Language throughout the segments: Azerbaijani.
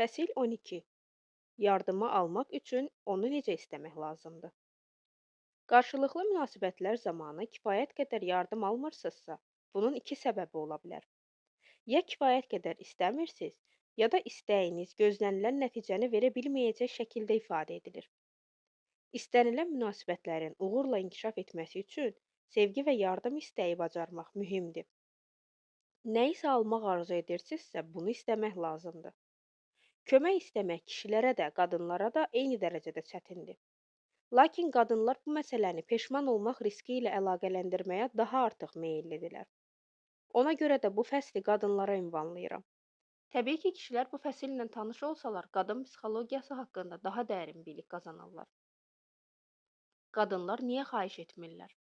Fəsil 12. Yardımı almaq üçün onu necə istəmək lazımdır? Qarşılıqlı münasibətlər zamanı kifayət qədər yardım almırsınızsa, bunun iki səbəbi ola bilər. Ya kifayət qədər istəmirsiniz, ya da istəyiniz gözlənilən nəticəni verə bilməyəcək şəkildə ifadə edilir. İstənilən münasibətlərin uğurla inkişaf etməsi üçün sevgi və yardım istəyi bacarmaq mühümdür. Nə isə almaq arzu edirsinizsə, bunu istəmək lazımdır. Kömək istəmək kişilərə də, qadınlara da eyni dərəcədə çətindir. Lakin qadınlar bu məsələni peşman olmaq riski ilə əlaqələndirməyə daha artıq meyllidirlər. Ona görə də bu fəsli qadınlara ünvanlayıram. Təbii ki, kişilər bu fəsillə tanış olsalar, qadın psixologiyası haqqında daha dərin bilik qazanarlar. Qadınlar niyə xahiş etmirlər?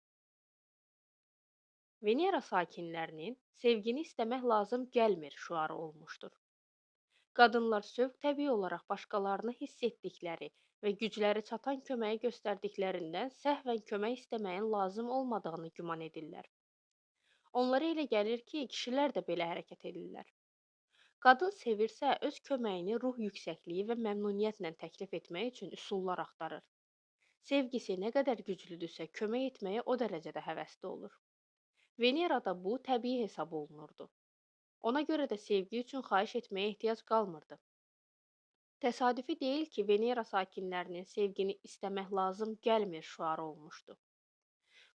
Venera sakinlərinin sevgini istəmək lazım gəlmir şüarı olmuşdur. Qadınlar sövq təbii olaraq başqalarını hiss etdikləri və gücləri çatan köməyi göstərdiklərindən səhvən kömək istəməyin lazım olmadığını güman edirlər. Onlara elə gəlir ki, kişilər də belə hərəkət edirlər. Qadın sevirsə, öz köməyini ruh yüksəkliyi və məmnuniyyətlə təklif etmək üçün üsullar axtarır. Sevgisi nə qədər güclüdürsə, kömək etməyə o dərəcədə həvəsli olur. Venerada bu təbii hesab olunurdu. Ona görə də sevgi üçün xahiş etməyə ehtiyac qalmırdı. Təsadüfi deyil ki, Venera sakinlərinin sevgini istəmək lazım gəlmir şüarı olmuşdu.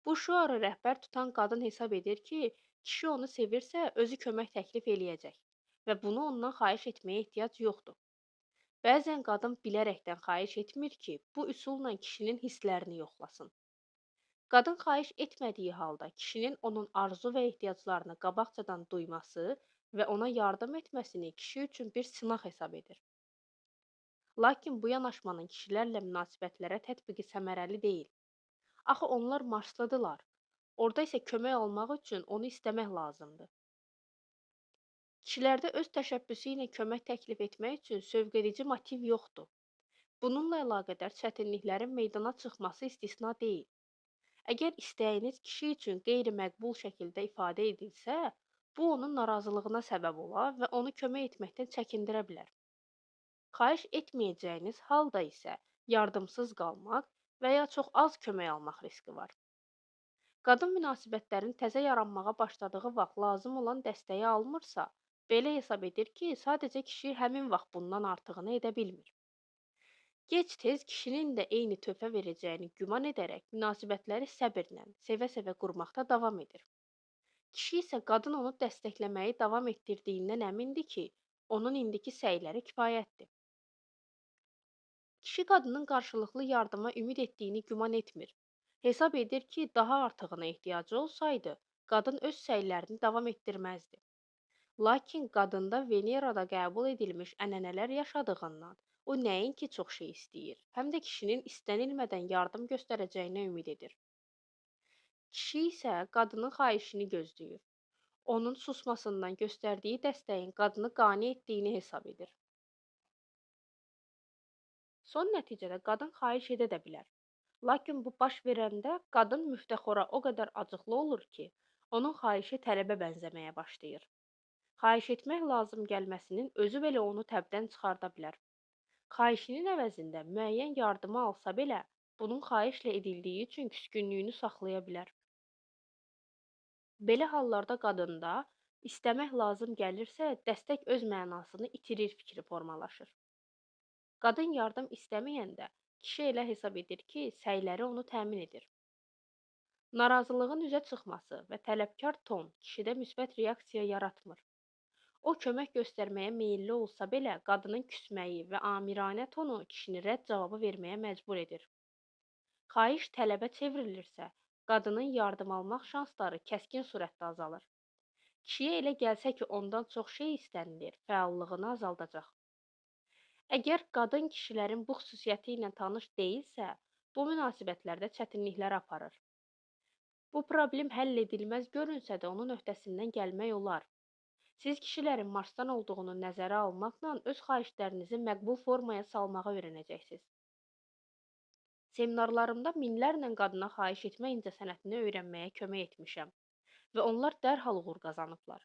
Bu şüarı rəhbər tutan qadın hesab edir ki, kişi onu sevirsə, özü kömək təklif eləyəcək və bunu ondan xahiş etməyə ehtiyac yoxdur. Bəzən qadın bilərəkdən xahiş etmir ki, bu üsulla kişinin hisslərini yoxlasın. Qadın xahiş etmədiyi halda kişinin onun arzu və ehtiyaclarını qabaqcadan duyması və ona yardım etməsini kişi üçün bir sınaq hesab edir. Lakin bu yanaşmanın kişilərlə münasibətlərə tətbiqi səmərəli deyil. Axı onlar Marslıdırlar. Orada isə kömək almaq üçün onu istəmək lazımdır. Kişilərdə öz təşəbbüsü ilə kömək təklif etmək üçün sövqedici motiv yoxdur. Bununla əlaqədar çətinliklərin meydana çıxması istisna deyil. Əgər istəyiniz kişi üçün qeyri-məqbul şəkildə ifadə edilsə, bu onun narazılığına səbəb ola və onu kömək etməkdən çəkindirə bilər. Xahiş etməyəcəyiniz halda isə yardımsız qalmaq və ya çox az kömək almaq riski var. Qadın münasibətlərin təzə yaranmağa başladığı vaxt lazım olan dəstəyi almırsa, belə hesab edir ki, sadəcə kişi həmin vaxt bundan artığını edə bilmir. Gec-tez kişinin də eyni töhfə verəcəyini güman edərək münasibətləri səbirlə, sevə-sevə qurmaqda davam edir. Kişi isə qadın onu dəstəkləməyi davam etdirdiyindən əmindir ki, onun indiki səyləri kifayətdir. Kişi qadının qarşılıqlı yardıma ümid etdiyini güman etmir. Hesab edir ki, daha artığına ehtiyacı olsaydı, qadın öz səylərini davam etdirməzdi. Lakin qadında Venerada qəbul edilmiş ənənələr yaşadığından, o nəinki çox şey istəyir, həm də kişinin istənilmədən yardım göstərəcəyinə ümid edir. Kişi isə qadının xahişini gözləyir. Onun susmasından göstərdiyi dəstəyin qadını qane etdiyini hesab edir. Son nəticədə qadın xahiş edə də bilər. Lakin bu baş verəndə qadın müftəxora o qədər acıqlı olur ki, onun xahişi tələbə bənzəməyə başlayır. Xahiş etmək lazım gəlməsinin özü belə onu təbdən çıxarda bilər. Xahişinin əvəzində müəyyən yardımı alsa belə, bunun xahişlə edildiyi üçün küskünlüyünü saxlaya bilər. Belə hallarda qadında istəmək lazım gəlirsə, dəstək öz mənasını itirir fikri formalaşır. Qadın yardım istəməyəndə, kişi elə hesab edir ki, səyləri onu təmin edir. Narazılığın üzə çıxması və tələbkar ton kişidə müsbət reaksiya yaratmır. O kömək göstərməyə meyilli olsa belə, qadının küsməyi və amiranə tonu kişini rədd cavabı verməyə məcbur edir. Xahiş tələbə çevrilirsə, qadının yardım almaq şansları kəskin surətdə azalır. Kişiyə elə gəlsə ki, ondan çox şey istənilir, fəallığını azaldacaq. Əgər qadın kişilərin bu xüsusiyyəti ilə tanış deyilsə, bu münasibətlərdə çətinliklər aparır. Bu problem həll edilməz görünsə də onun öhdəsindən gəlmək olar. Siz kişilərin Marsdan olduğunu nəzərə almaqla öz xahişlərinizi məqbul formaya salmağı öyrənəcəksiniz. Seminarlarımda minlərlə qadına xahiş etmə incəsənətini öyrənməyə kömək etmişəm və onlar dərhal uğur qazanıblar.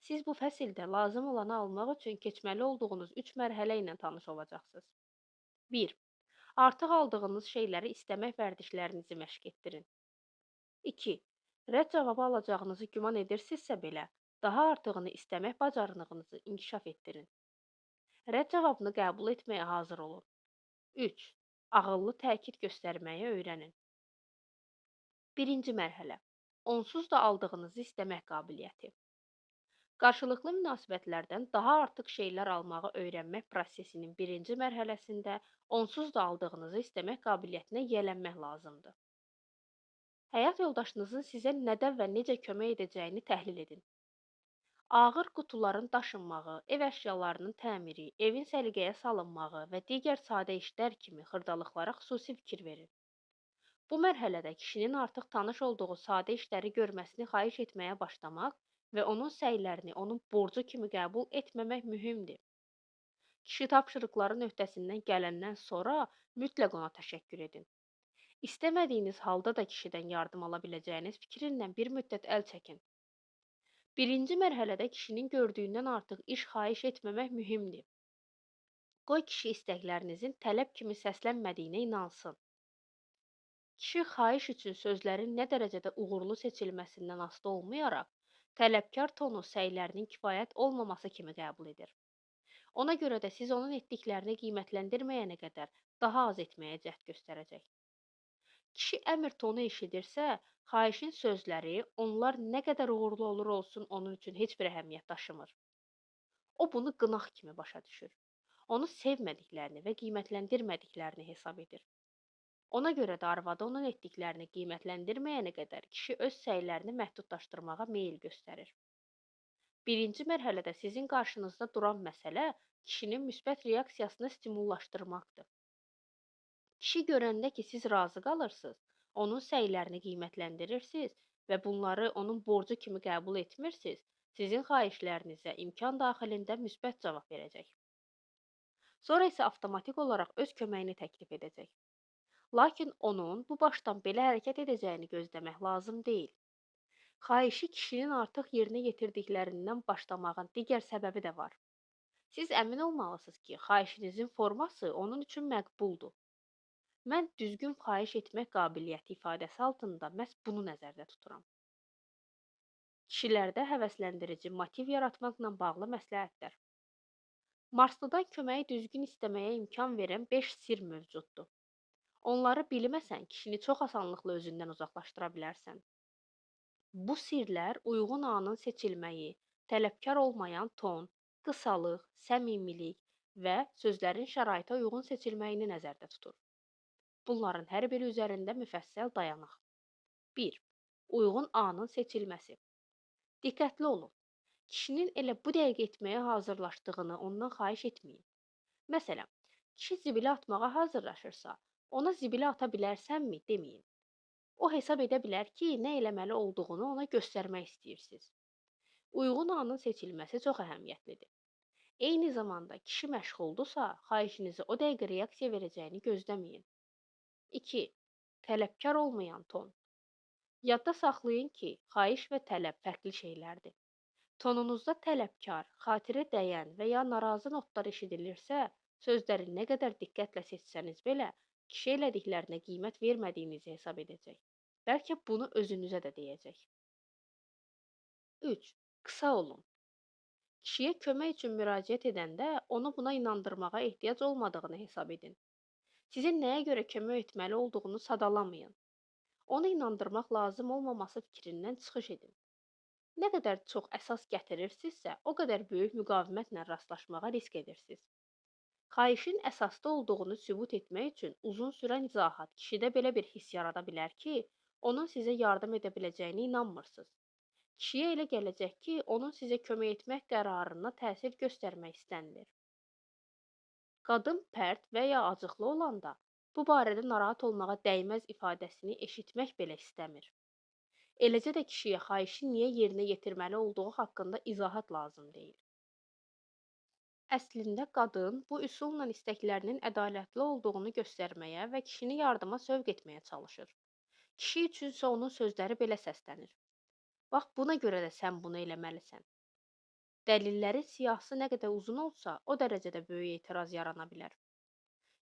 Siz bu fəsildə lazım olanı almaq üçün keçməli olduğunuz 3 mərhələ ilə tanış olacaqsınız. 1. Artıq aldığınız şeyləri istəmək vərdişlərinizi məşq etdirin. 2. Rədd cavabı alacağınızı güman edirsinizsə belə, daha artığını istəmək bacarığınızı inkişaf etdirin. Rədd cavabını qəbul etməyə hazır olun. 3. Ağıllı təkid göstərməyi öyrənin. Birinci mərhələ. Onsuz da aldığınızı istəmək qabiliyyəti. Qarşılıqlı münasibətlərdən daha artıq şeylər almağı öyrənmək prosesinin birinci mərhələsində onsuz da aldığınızı istəmək qabiliyyətinə yiyələnmək lazımdır. Həyat yoldaşınızın sizə nədən və necə kömək edəcəyini təhlil edin. Ağır qutuların daşınmağı, ev əşyalarının təmiri, evin səliqəyə salınmağı və digər sadə işlər kimi xırdalıqlara xüsusi fikir verin. Bu mərhələdə kişinin artıq tanış olduğu sadə işləri görməsini xahiş etməyə başlamaq və onun səylərini onun borcu kimi qəbul etməmək mühümdür. Kişi tapşırıqların öhdəsindən gələndən sonra mütləq ona təşəkkür edin. İstəmədiyiniz halda da kişidən yardım ala biləcəyiniz fikrindən bir müddət əl çəkin. Birinci mərhələdə kişinin gördüyündən artıq iş xahiş etməmək mühümdür. Qoy kişi istəklərinizin tələb kimi səslənmədiyinə inansın. Kişi xahiş üçün sözlərin nə dərəcədə uğurlu seçilməsindən asılı olmayaraq, tələbkar tonu səylərinin kifayət olmaması kimi qəbul edir. Ona görə də siz onun etdiklərini qiymətləndirməyənə qədər daha az etməyə cəhd göstərəcək. Kişi əmr tonu eşidirsə, xahişin sözləri, onlar nə qədər uğurlu olur olsun onun üçün heç bir əhəmiyyət daşımır. O bunu qınaq kimi başa düşür. Onu sevmədiklərini və qiymətləndirmədiklərini hesab edir. Ona görə də arvadı onun etdiklərini qiymətləndirməyənə qədər kişi öz səylərini məhdudlaşdırmağa meyil göstərir. Birinci mərhələdə sizin qarşınızda duran məsələ kişinin müsbət reaksiyasını stimullaşdırmaqdır. Kişi görəndə ki, siz razı qalırsınız, onun səylərini qiymətləndirirsiniz və bunları onun borcu kimi qəbul etmirsiniz, sizin xahişlərinizə imkan daxilində müsbət cavab verəcək. Sonra isə avtomatik olaraq öz köməyini təklif edəcək. Lakin onun bu başdan belə hərəkət edəcəyini gözləmək lazım deyil. Xahişi kişinin artıq yerinə yetirdiklərindən başlamağın digər səbəbi də var. Siz əmin olmalısınız ki, xahişinizin forması onun üçün məqbuldur. Mən düzgün xahiş etmək qabiliyyəti ifadəsi altında məhz bunu nəzərdə tuturam. Kişilərdə həvəsləndirici motiv yaratmaqla bağlı məsləhətlər. Marslıdan köməyi düzgün istəməyə imkan verən 5 sir mövcuddur. Onları bilməsən, kişini çox asanlıqla özündən uzaqlaşdıra bilərsən. Bu sirlər uyğun anın seçilməyi, tələbkar olmayan ton, qısalıq, səmimilik və sözlərin şəraitə uyğun seçilməyini nəzərdə tutur. Bunların hər biri üzərində müfəssəl dayanaq. 1. Uyğun anın seçilməsi. Diqqətli olun. Kişinin elə bu dəqiqə etməyə hazırlaşdığını ondan xahiş etməyin. Məsələn, kişi zibilə atmağa hazırlaşırsa, ona zibilə ata bilərsənmi deməyin. O hesab edə bilər ki, nə eləməli olduğunu ona göstərmək istəyirsiniz. Uyğun anın seçilməsi çox əhəmiyyətlidir. Eyni zamanda kişi məşğuldursa, xahişinizi o dəqiqə reaksiya verəcəyini gözləməyin. 2. Tələbkar olmayan ton. Yadda saxlayın ki, xahiş və tələb fərqli şeylərdir. Tonunuzda tələbkar, xatirə dəyən və ya narazı notlar eşidilirsə, sözləri nə qədər diqqətlə seçsəniz belə, kişi elədiklərinə qiymət vermədiyinizi hesab edəcək. Bəlkə bunu özünüzə də deyəcək. 3. Qısa olun. Kişiyə kömək üçün müraciət edəndə onu buna inandırmağa ehtiyac olmadığını hesab edin. Sizin nəyə görə kömək etməli olduğunu sadalamayın. Onu inandırmaq lazım olmaması fikrindən çıxış edin. Nə qədər çox əsas gətirirsinizsə, o qədər böyük müqavimətlə rastlaşmağa risk edirsiniz. Xahişin əsasda olduğunu sübut etmək üçün uzun sürən izahat kişidə belə bir hiss yarada bilər ki, onun sizə yardım edə biləcəyini inanmırsınız. Kişiyə elə gələcək ki, onun sizə kömək etmək qərarına təsir göstərmək istənilir. Qadın pərt və ya acıqlı olanda, bu barədə narahat olmağa dəyməz ifadəsini eşitmək belə istəmir. Eləcə də kişiyə xahişi niyə yerinə yetirməli olduğu haqqında izahat lazım deyil. Əslində qadın bu üsulla istəklərinin ədalətli olduğunu göstərməyə və kişini yardıma sövq etməyə çalışır. Kişi üçünsə onun sözləri belə səslənir. Bax, buna görə də sən bunu eləməlisən. Dəlillərin siyahısı nə qədər uzun olsa, o dərəcədə böyük etiraz yarana bilər.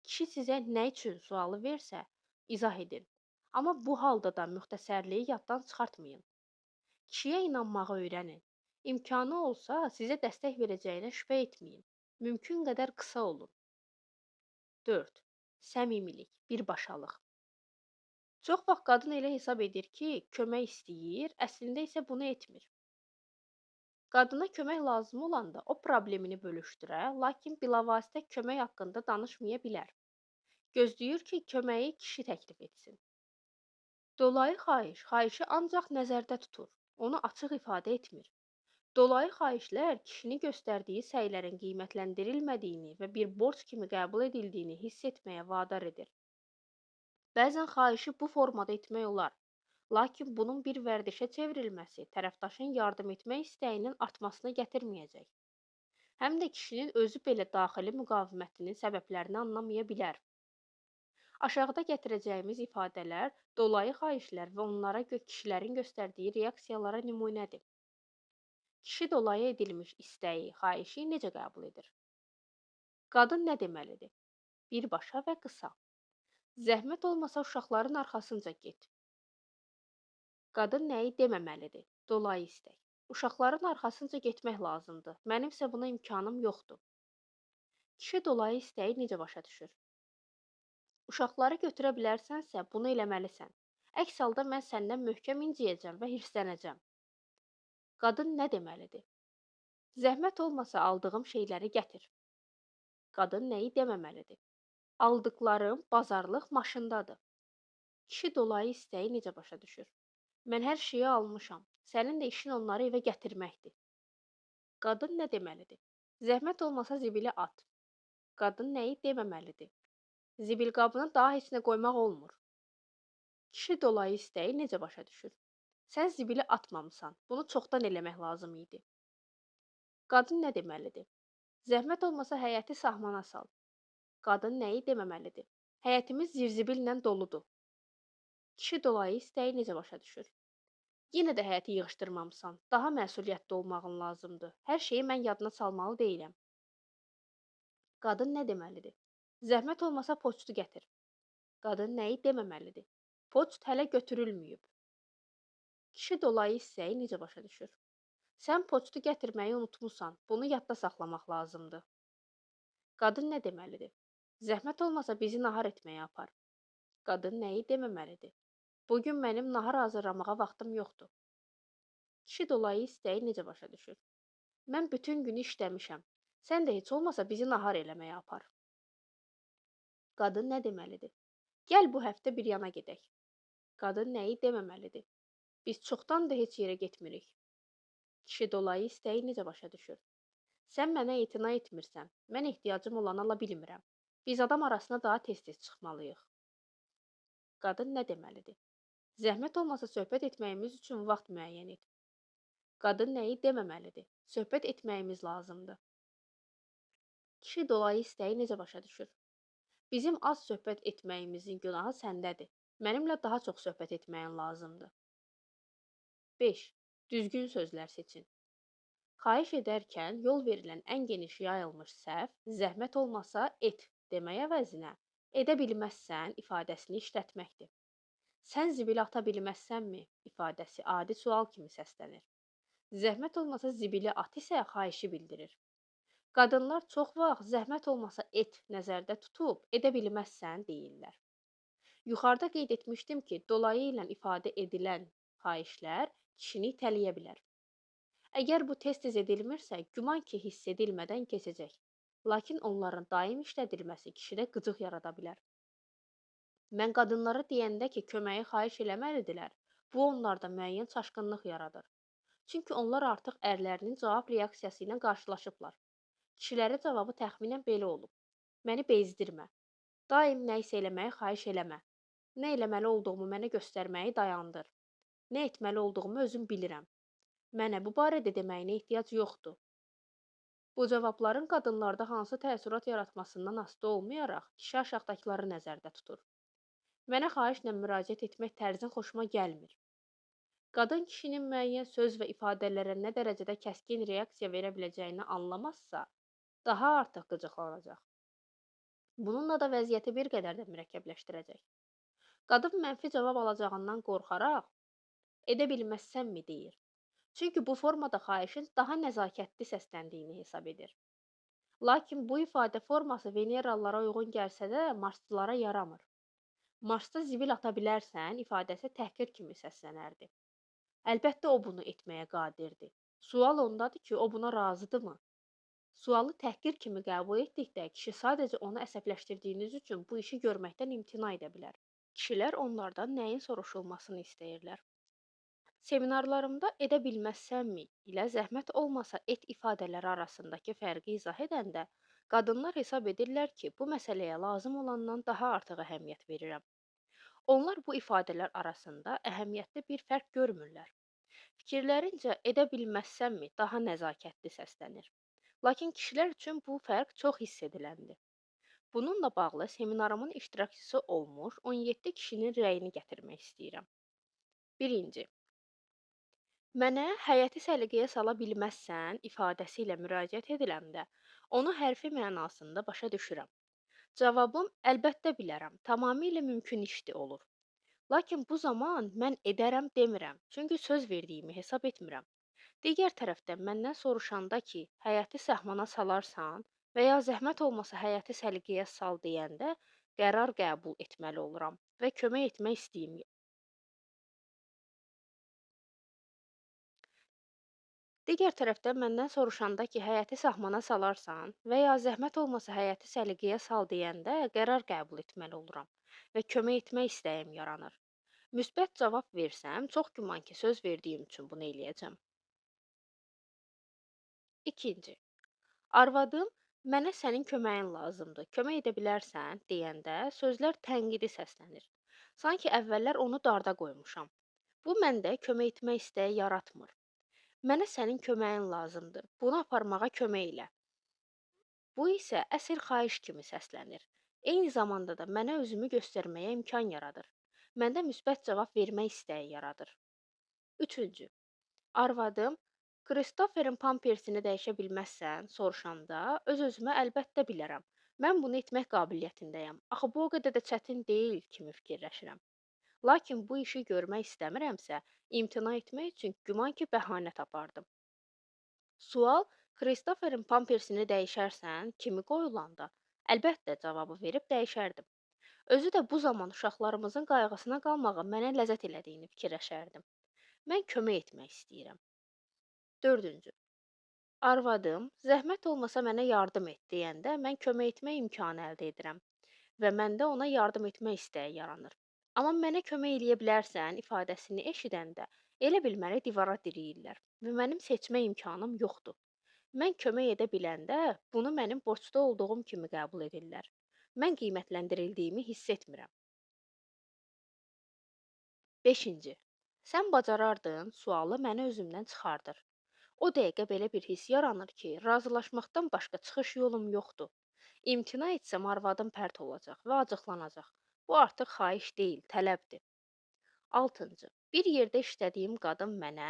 Kişi sizə nə üçün sualı versə, izah edin. Amma bu halda da müxtəsərliyi yaddan çıxartmayın. Kişiyə inanmağı öyrənin. İmkanı olsa sizə dəstək verəcəyinə şübhə etməyin. Mümkün qədər qısa olun. 4. Səmimilik, birbaşalıq. Çox vaxt qadın elə hesab edir ki, kömək istəyir, əslində isə bunu etmir. Qadına kömək lazım olanda o problemini bölüşdürə, lakin bilavasitə kömək haqqında danışmaya bilər. Gözləyir ki, köməyi kişi təklif etsin. Dolayı xahiş, xahişi ancaq nəzərdə tutur, onu açıq ifadə etmir. Dolayı xahişlər kişini göstərdiyi səylərin qiymətləndirilmədiyini və bir borc kimi qəbul edildiyini hiss etməyə vadar edir. Bəzən xahişi bu formada etmək olar, lakin bunun bir vərdişə çevrilməsi tərəfdaşın yardım etmək istəyinin artmasına gətirməyəcək. Həm də kişinin özü belə daxili müqavimətinin səbəblərini anlamaya bilər. Aşağıda gətirəcəyimiz ifadələr dolayı xahişlər və onlara kişilərin göstərdiyi reaksiyalara nümunədir. Kişi dolayı edilmiş istəyi, xahişi necə qəbul edir? Qadın nə deməlidir? Birbaşa və qısa. Zəhmət olmasa uşaqların arxasınca get. Qadın nəyi deməməlidir? Dolayı istək. Uşaqların arxasınca getmək lazımdır. Mənimsə buna imkanım yoxdur. Kişi dolayı istəyi necə başa düşür? Uşaqları götürə bilərsənsə, bunu eləməlisən. Əks halda mən səndən möhkəm inciyəcəm və hirslənəcəm. Qadın nə deməlidir? Zəhmət olmasa aldığım şeyləri gətir. Qadın nəyi deməməlidir? Aldıqlarım bazarlıq maşındadır. Kişi dolayı istəyi necə başa düşür? Mən hər şeyi almışam. Sənin də işin onları evə gətirməkdir. Qadın nə deməlidir? Zəhmət olmasa zibili at. Qadın nəyi deməməlidir? Zibil qabına daha heç nə qoymaq olmur. Kişi dolayı istəyi necə başa düşür? Sən zibili atmamısan. Bunu çoxdan eləmək lazım idi. Qadın nə deməlidir? Zəhmət olmasa həyəti sahmana sal. Qadın nəyi deməməlidir? Həyətimiz zirzibillə doludur. Kişi dolayı istəyi necə başa düşür? Yenə də həyəti yığışdırmamısan. Daha məsuliyyətli olmağın lazımdır. Hər şeyi mən yadına salmalı deyiləm. Qadın nə deməlidir? Zəhmət olmasa poçtu gətir. Qadın nəyi deməməlidir? Poçt hələ götürülməyib. Kişi dolayı istəyi necə başa düşür? Sən poçtu gətirməyi unutmusan. Bunu yadda saxlamaq lazımdır. Qadın nə deməlidir? Zəhmət olmasa bizi nahar etməyə apar. Qadın nəyi deməməlidir? Bugün mənim nahar hazırlamağa vaxtım yoxdur. Kişi dolayı istəyi necə başa düşür? Mən bütün günü işləmişəm. Sən də heç olmasa bizi nahar eləməyə apar. Qadın nə deməlidir? Gəl bu həftə bir yana gedək. Qadın nəyi deməməlidir? Biz çoxdandır heç yerə getmirik. Kişi dolayı istəyi necə başa düşür? Sən mənə etina etmirsən. Mən ehtiyacım olanı ala bilmirəm. Biz adam arasına daha tez-tez çıxmalıyıq. Qadın nə deməlidir? Zəhmət olmasa söhbət etməyimiz üçün vaxt müəyyən et. Qadın nəyi deməməlidir? Söhbət etməyimiz lazımdır. Kişi dolayı istəyi necə başa düşür? Bizim az söhbət etməyimizin günahı səndədir. Mənimlə daha çox söhbət etməyin lazımdır. 5. Düzgün sözlər seçin. Xahiş edərkən yol verilən ən geniş yayılmış səhv, zəhmət olmasa et deməyə əvəzinə, edə bilməzsən ifadəsini işlətməkdir. Sən zibili ata bilməzsənmi ifadəsi adi sual kimi səslənir. Zəhmət olmasa zibili at isə xahişi bildirir. Qadınlar çox vaxt zəhmət olmasa et nəzərdə tutub, edə bilməzsən deyirlər. Yuxarıda qeyd etmişdim ki, dolayı ilə ifadə edilən xahişlər kişini itələyə bilər. Əgər bu tez-tez edilmirsə, güman ki, hiss edilmədən keçəcək. Lakin onların daim işlədilməsi kişidə qıcıq yarada bilər. Mən qadınlara deyəndə ki, köməyi xahiş eləməlidirlər, bu onlarda müəyyən çaşqınlıq yaradır. Çünki onlar artıq ərlərinin cavab reaksiyası ilə qarşılaşıblar. Kişilərə cavabı təxminən belə olub. Məni bezdirmə. Daim nə isə eləməyi xahiş eləmə. Nə eləməli olduğumu mənə göstərməyi dayandır. Nə etməli olduğumu özüm bilirəm. Mənə bu barədə deməyinə ehtiyac yoxdur. Bu cavabların qadınlarda hansı təəssürat yaratmasından asılı olmayaraq, kişi aşağıdakıları nəzərdə tutur. Mənə xahişlə müraciət etmək tərzin xoşuma gəlmir. Qadın kişinin müəyyən söz və ifadələrə nə dərəcədə kəskin reaksiya verə biləcəyini anlamazsa, daha artıq qıcıqlanacaq. Bununla da vəziyyəti bir qədər də mürəkkəbləşdirəcək. Qadın mənfi cavab alacağından qorxaraq, edə bilməzsənmi deyir. Çünki bu formada xahişin daha nəzakətli səsləndiyini hesab edir. Lakin bu ifadə forması Veneralılara uyğun gəlsə də Marslılara yaramır. Marsda zibil ata bilərsən ifadəsi təhqir kimi səslənərdi. Əlbəttə o bunu etməyə qadirdir. Sual ondadır ki, o buna razıdırmı? Sualı təhqir kimi qəbul etdikdə kişi sadəcə onu əsəbləşdirdiyiniz üçün bu işi görməkdən imtina edə bilər. Kişilər onlardan nəyin soruşulmasını istəyirlər? Seminarlarımda edə bilməzsənmi ilə zəhmət olmasa et ifadələri arasındakı fərqi izah edəndə qadınlar hesab edirlər ki, bu məsələyə lazım olandan daha artıq əhəmiyyət verirəm. Onlar bu ifadələr arasında əhəmiyyətli bir fərq görmürlər. Fikirlərincə edə bilməzsənmi daha nəzakətli səslənir. Lakin kişilər üçün bu fərq çox hiss ediləndir. Bununla bağlı seminarımın iştirakçısı olmuş 17 kişinin rəyini gətirmək istəyirəm. Birinci. Mənə həyəti səliqəyə sala bilməzsən ifadəsi ilə müraciət ediləndə, onu hərfi mənasında başa düşürəm. Cavabım əlbəttə bilərəm, tamamilə mümkün işdir olur. Lakin bu zaman mən edərəm demirəm, çünki söz verdiyimi hesab etmirəm. Digər tərəfdən məndən soruşanda ki, həyəti səhmana salarsan və ya zəhmət olmasa həyəti səliqəyə sal deyəndə qərar qəbul etməli oluram və kömək etmək istəyim. Digər tərəfdən məndən soruşanda ki, həyəti sahmana salarsan və ya zəhmət olmasa həyəti səliqəyə sal deyəndə qərar qəbul etməli oluram və kömək etmək istəyim yaranır. Müsbət cavab versəm, çox güman ki, söz verdiyim üçün bunu eləyəcəm. İkinci. Arvadım, mənə sənin köməyin lazımdır, kömək edə bilərsən deyəndə sözlər tənqidi səslənir. Sanki əvvəllər onu darda qoymuşam. Bu məndə kömək etmək istəyi yaratmır. Mənə sənin köməyin lazımdır. Bunu aparmağa kömək elə. Bu isə əsl xahiş kimi səslənir. Eyni zamanda da mənə özümü göstərməyə imkan yaradır. Məndə müsbət cavab vermək istəyi yaradır. Üçüncü. Arvadım, Kristoferin pampersini dəyişə bilməzsən soruşanda öz-özümə əlbəttə bilərəm. Mən bunu etmək qabiliyyətindəyəm. Axı bu o qədər də çətin deyil kimi fikirləşirəm. Lakin bu işi görmək istəmirəmsə, imtina etmək üçün güman ki, bəhanə tapardım. Sual Kristoferin pampersini dəyişərsən kimi qoyulanda, əlbəttə cavabı verib dəyişərdim. Özü də bu zaman uşaqlarımızın qayğısına qalmağı mənə ləzzət elədiyini fikirləşərdim. Mən kömək etmək istəyirəm. Dördüncü. Arvadım, zəhmət olmasa mənə yardım et deyəndə mən kömək etmək imkanı əldə edirəm və məndə ona yardım etmək istəyi yaranır. Amma mənə kömək eləyə bilərsən ifadəsini eşidəndə elə bil məni divara diriyirlər və mənim seçmə imkanım yoxdur. Mən kömək edə biləndə bunu mənim borclu olduğum kimi qəbul edirlər. Mən qiymətləndirildiyimi hiss etmirəm. Beşinci. Sən bacarardın sualı məni özümdən çıxardır. O dəqiqə belə bir hiss yaranır ki, razılaşmaqdan başqa çıxış yolum yoxdur. İmtina etsəm arvadım pərt olacaq və acıqlanacaq. Bu artıq xahiş deyil, tələbdir. Altıncı. Bir yerdə işlədiyim qadın mənə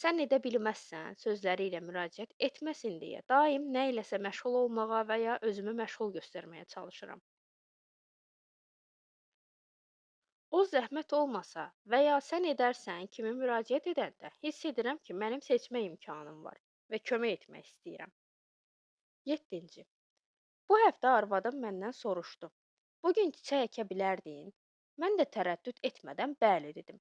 sən edə bilməzsən sözləri ilə müraciət etməsin deyə daim nə iləsə məşğul olmağa və ya özümü məşğul göstərməyə çalışıram. O zəhmət olmasa və ya sən edərsən kimi müraciət edəndə hiss edirəm ki, mənim seçmə imkanım var və kömək etmək istəyirəm. 7-ci. Bu həftə arvadım məndən soruşdu. Bugün çiçək əkə bilərdin? Mən də tərəddüd etmədən bəli dedim.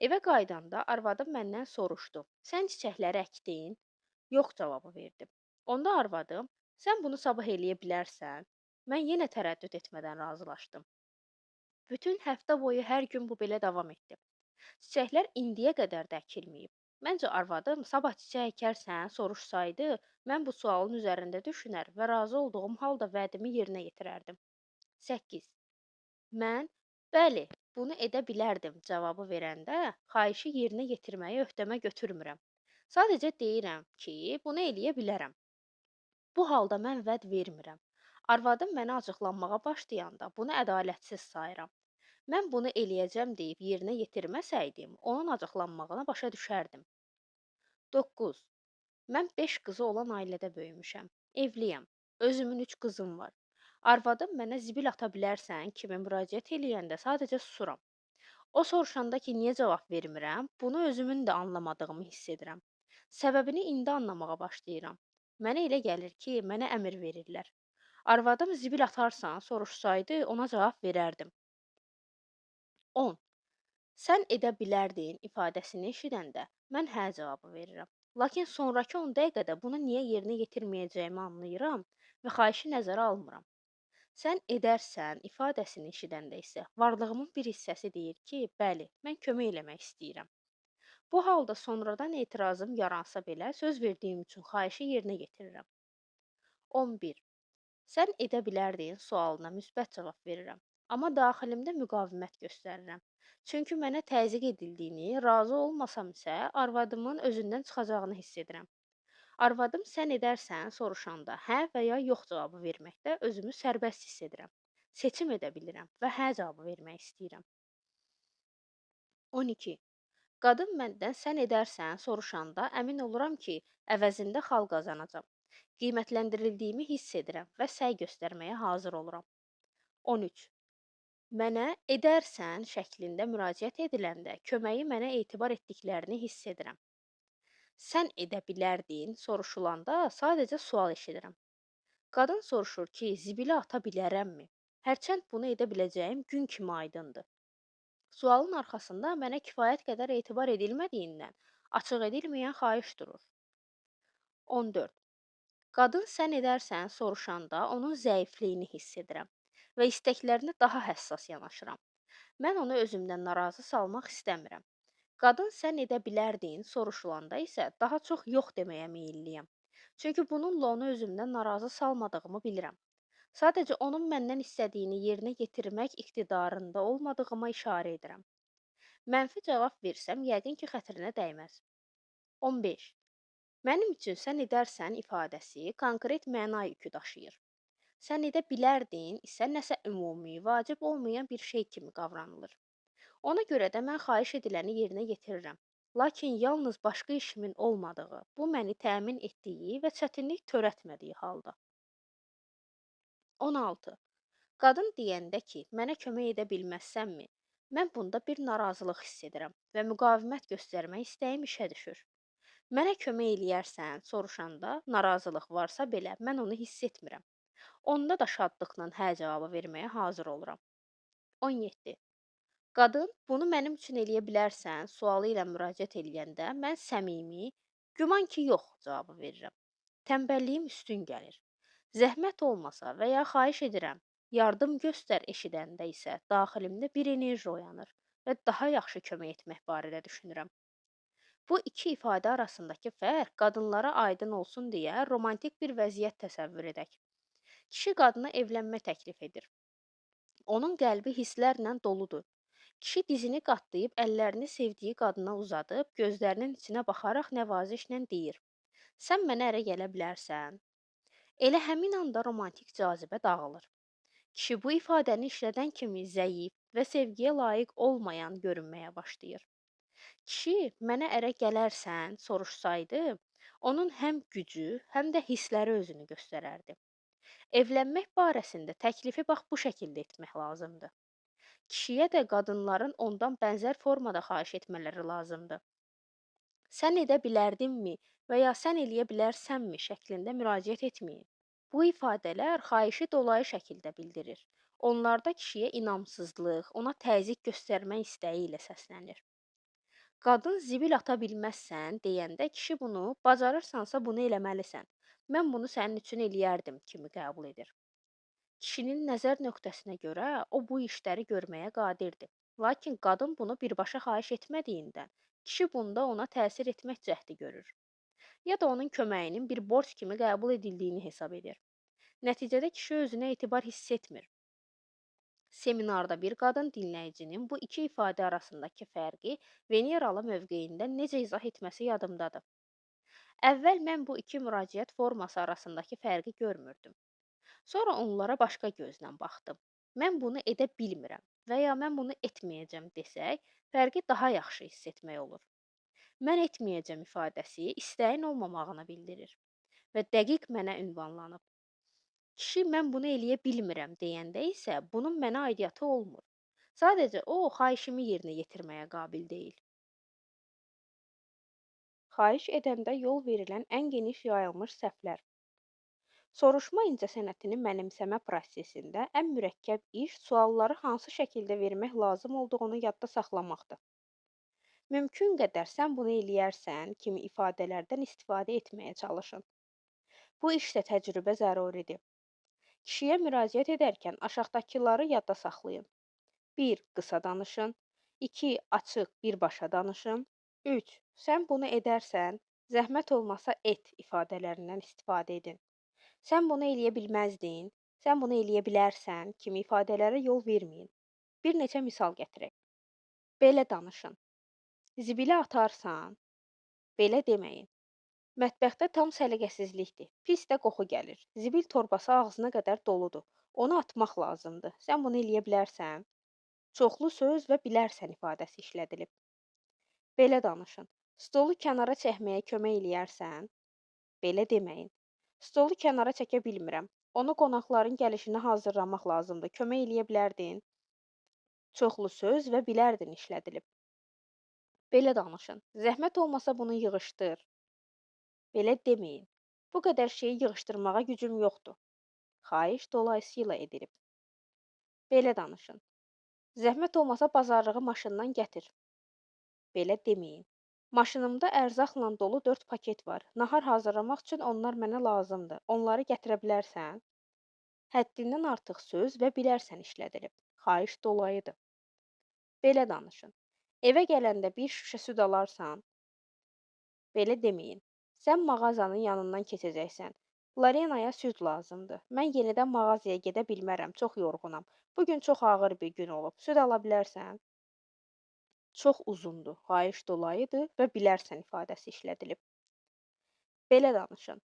Evə qayıdanda arvadım məndən soruşdu. Sən çiçəkləri əkdin? Yox cavabı verdim. Onda arvadım, sən bunu sabah eləyə bilərsən? Mən yenə tərəddüd etmədən razılaşdım. Bütün həftə boyu hər gün bu belə davam etdi. Çiçəklər indiyə qədər də əkilməyib. Məncə arvadım sabah çiçək əkərsən soruşsaydı, mən bu sualın üzərində düşünər və razı olduğum halda vədimi yerinə yetirərdim. 8. Mən, bəli, bunu edə bilərdim cavabı verəndə, xahişi yerinə yetirməyi öhdəmə götürmürəm. Sadəcə deyirəm ki, bunu eləyə bilərəm. Bu halda mən vəd vermirəm. Arvadım mənə acıqlanmağa başlayanda bunu ədalətsiz sayıram. Mən bunu eləyəcəm deyib yerinə yetirməsəydim, onun acıqlanmağını başa düşərdim. 9. Mən 5 qızı olan ailədə böyümüşəm. Evliyəm. Özümün 3 qızım var. Arvadım mənə zibil ata bilərsən kimi müraciət eləyəndə sadəcə susuram. O soruşanda ki, niyə cavab vermirəm, bunu özümün də anlamadığımı hiss edirəm. Səbəbini indi anlamağa başlayıram. Mənə elə gəlir ki, mənə əmr verirlər. Arvadım zibil atarsan soruşsaydı, ona cavab verərdim. 10. Sən edə bilərdin ifadəsini eşidəndə mən hə cavabı verirəm. Lakin sonrakı 10 dəqiqədə bunu niyə yerinə yetirməyəcəyimi anlayıram və xahişi nəzərə almıram. Sən edərsən ifadəsini eşidəndə isə varlığımın bir hissəsi deyir ki, bəli, mən kömək eləmək istəyirəm. Bu halda sonradan etirazım yaransa belə söz verdiyim üçün xahişi yerinə yetirirəm. 11. Sən edə bilərdin sualına müsbət cavab verirəm. Amma daxilimdə müqavimət göstərirəm. Çünki mənə təzyiq edildiyini, razı olmasam isə arvadımın özündən çıxacağını hiss edirəm. Arvadım sən edərsən soruşanda hə və ya yox cavabı verməkdə özümü sərbəst hiss edirəm. Seçim edə bilirəm və hə cavabı vermək istəyirəm. 12. Qadın məndən sən edərsən soruşanda əmin oluram ki, əvəzində xal qazanacam. Qiymətləndirildiyimi hiss edirəm və səy göstərməyə hazır oluram. 13. Mənə edərsən şəklində müraciət ediləndə köməyi mənə etibar etdiklərini hiss edirəm. Sən edə bilərdin soruşulanda sadəcə sual eşidirəm. Qadın soruşur ki, zibili ata bilərəmmi? Hərçənd bunu edə biləcəyim gün kimi aydındır. Sualın arxasında mənə kifayət qədər etibar edilmədiyindən açıq edilməyən xahiş durur. 14. Qadın sən edərsən soruşanda onun zəifliyini hiss edirəm və istəklərinə daha həssas yanaşıram. Mən onu özümdən narazı salmaq istəmirəm. Qadın sən edə bilərdin soruşulanda isə daha çox yox deməyə meyilliyəm. Çünki bununla onu özümdən narazı salmadığımı bilirəm. Sadəcə onun məndən istədiyini yerinə yetirmək iqtidarında olmadığıma işarə edirəm. Mənfi cavab versəm yəqin ki, xətrinə dəyməz. 15. Mənim üçün sən edərsən ifadəsi konkret məna yükü daşıyır. Sən edə bilərdin isə nəsə ümumi, vacib olmayan bir şey kimi qavranılır. Ona görə də mən xahiş ediləni yerinə yetirirəm. Lakin yalnız başqa işimin olmadığı, bu məni təmin etdiyi və çətinlik törətmədiyi halda. 16. Qadın deyəndə ki, mənə kömək edə bilməzsənmi? Mən bunda bir narazılıq hiss edirəm və müqavimət göstərmək istəyim işə düşür. Mənə kömək eləyərsən soruşanda narazılıq varsa belə mən onu hiss etmirəm. Onda da şadlıqla hə cavabı verməyə hazır oluram. 17. Qadın, bunu mənim üçün eləyə bilərsən sualı ilə müraciət eləyəndə mən səmimi, güman ki, yox cavabı verirəm. Tənbəlliyim üstün gəlir. Zəhmət olmasa və ya xahiş edirəm, yardım göstər eşidəndə isə daxilimdə bir enerji oyanır və daha yaxşı kömək etmək barədə düşünürəm. Bu iki ifadə arasındakı fərq qadınlara aydın olsun deyə romantik bir vəziyyət təsəvvür edək. Kişi qadına evlənmə təklif edir. Onun qəlbi hisslərlə doludur. Kişi dizini qatlayıb əllərini sevdiyi qadına uzadıb, gözlərinin içinə baxaraq nəvazişlə deyir: "Sən mənə ərə gələ bilərsən?" Elə həmin anda romantik cazibə dağılır. Kişi bu ifadəni işlədən kimi zəif və sevgiyə layiq olmayan görünməyə başlayır. Kişi mənə ərə gələrsən soruşsaydı, onun həm gücü, həm də hissləri özünü göstərərdi. Evlənmək barəsində təklifi bax bu şəkildə etmək lazımdır. Kişiyə də qadınların ondan bənzər formada xahiş etmələri lazımdır. Sən edə bilərdinmi və ya sən eləyə bilərsənmi şəklində müraciət etməyin. Bu ifadələr xahişi dolayı şəkildə bildirir. Onlarda kişiyə inamsızlıq, ona təzyiq göstərmək istəyi ilə səslənir. Qadın zibil ata bilməzsən deyəndə kişi bunu bacarırsansa bunu eləməlisən. Mən bunu sənin üçün eləyərdim kimi qəbul edir. Kişinin nəzər nöqtəsinə görə o bu işləri görməyə qadirdir. Lakin qadın bunu birbaşa xahiş etmədiyindən kişi bunda ona təsir etmək cəhdi görür. Ya da onun köməyinin bir borc kimi qəbul edildiyini hesab edir. Nəticədə kişi özünə etibar hiss etmir. Seminarda bir qadın dinləyicinin bu iki ifadə arasındakı fərqi Veneralı mövqeyində necə izah etməsi yadımdadır. Əvvəl mən bu iki müraciət forması arasındakı fərqi görmürdüm. Sonra onlara başqa gözlə baxdım. mən bunu edə bilmirəm və ya mən bunu etməyəcəm desək, fərqi daha yaxşı hiss etmək olur. Mən etməyəcəm ifadəsi istəyin olmamağını bildirir və dəqiq mənə ünvanlanıb. Kişi mən bunu eləyə bilmirəm deyəndə isə bunun mənə aidiyyatı olmur. Sadəcə o xahişimi yerinə yetirməyə qabil deyil. Xahiş edəndə yol verilən ən geniş yayılmış səhvlər. Soruşma incəsənətini mənimsəmə prosesində ən mürəkkəb iş sualları hansı şəkildə vermək lazım olduğunu yadda saxlamaqdır. Mümkün qədər sən bunu eləyərsən kimi ifadələrdən istifadə etməyə çalışın. Bu işdə təcrübə zəruridir. Kişiyə müraciət edərkən aşağıdakıları yadda saxlayın. 1. Qısa danışın. 2. Açıq, birbaşa danışın. 3. Sən bunu edərsən, zəhmət olmasa et ifadələrindən istifadə edin. Sən bunu eləyə bilməzdin, sən bunu eləyə bilərsən kimi ifadələrə yol verməyin. Bir neçə misal gətirək. Belə danışın. Zibilə atarsan, belə deməyin. Mətbəxdə tam səliqəsizlikdir. Pis də qoxu gəlir. Zibil torbası ağzına qədər doludur. Onu atmaq lazımdır. Sən bunu eləyə bilərsən? Çoxlu söz və bilərsən ifadəsi işlədilib. Belə danışın. Stolu kənara çəkməyə kömək eləyərsən? Belə deməyin. Stolu kənara çəkə bilmirəm. Onu qonaqların gəlişinə hazırlamaq lazımdır. Kömək eləyə bilərdin? Çoxlu söz və bilərdin işlədilib. Belə danışın. Zəhmət olmasa bunu yığışdır. Belə deməyin. Bu qədər şeyi yığışdırmağa gücüm yoxdur. Xahiş dolayısıyla edilib. Belə danışın. Zəhmət olmasa bazarlığı maşından gətir. Belə deməyin. Maşınımda ərzaqla dolu 4 paket var. Nahar hazırlamaq üçün onlar mənə lazımdır. Onları gətirə bilərsən? Həddindən artıq söz və bilərsən işlədilib. Xahiş dolayıdır. Belə danışın. Evə gələndə bir şüşə süd alarsan? Belə deməyin. Sən mağazanın yanından keçəcəksən. Larenaya süd lazımdır. Mən yenidən mağazaya gedə bilmərəm, çox yorğunam. Bugün çox ağır bir gün olub. Süd ala bilərsən? Çox uzundur, xahiş dolayıdır və bilərsən ifadəsi işlədilib. Belə danışın.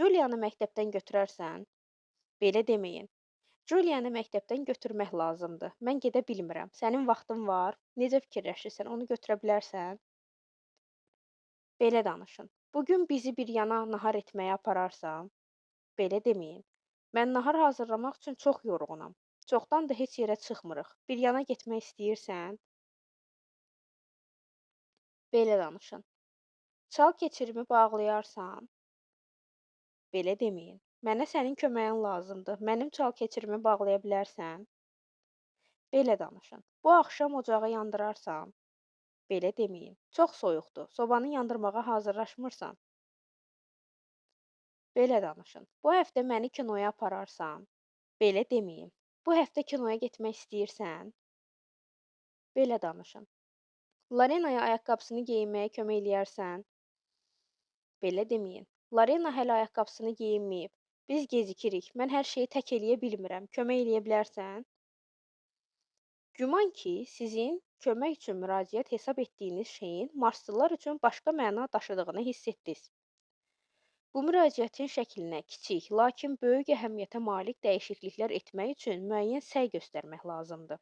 Juliyanı məktəbdən götürərsən? Belə deməyin. Juliyanı məktəbdən götürmək lazımdır. Mən gedə bilmirəm. Sənin vaxtın var? Necə fikirləşirsən? Onu götürə bilərsən? Belə danışın. Bugün bizi bir yana nahar etməyə apararsan? Belə deməyin. Mən nahar hazırlamaq üçün çox yorğunam. Çoxdandır heç yerə çıxmırıq. Bir yana getmək istəyirsən? Belə danışın. Çal keçirimi bağlayarsan? Belə deməyin. Mənə sənin köməyin lazımdır. Mənim çal keçirimi bağlaya bilərsən? Belə danışın. Bu axşam ocağı yandırarsan? Belə deməyin. Çox soyuqdur. Sobanı yandırmağa hazırlaşmırsan? Belə danışın. Bu həftə məni kinoya apararsan? Belə deməyin. Bu həftə kinoya getmək istəyirsən? Belə danışın. Larenaya ayaqqabısını geyinməyə kömək eləyərsən? Belə deməyin. Larena hələ ayaqqabısını geyinməyib. Biz gecikirik. Mən hər şeyi tək eləyə bilmirəm. Kömək eləyə bilərsən? Güman ki, sizin kömək üçün müraciət hesab etdiyiniz şeyin marslılar üçün başqa məna daşıdığını hiss etdiniz. Bu müraciətin şəklinə kiçik, lakin böyük əhəmiyyətə malik dəyişikliklər etmək üçün müəyyən səy göstərmək lazımdır.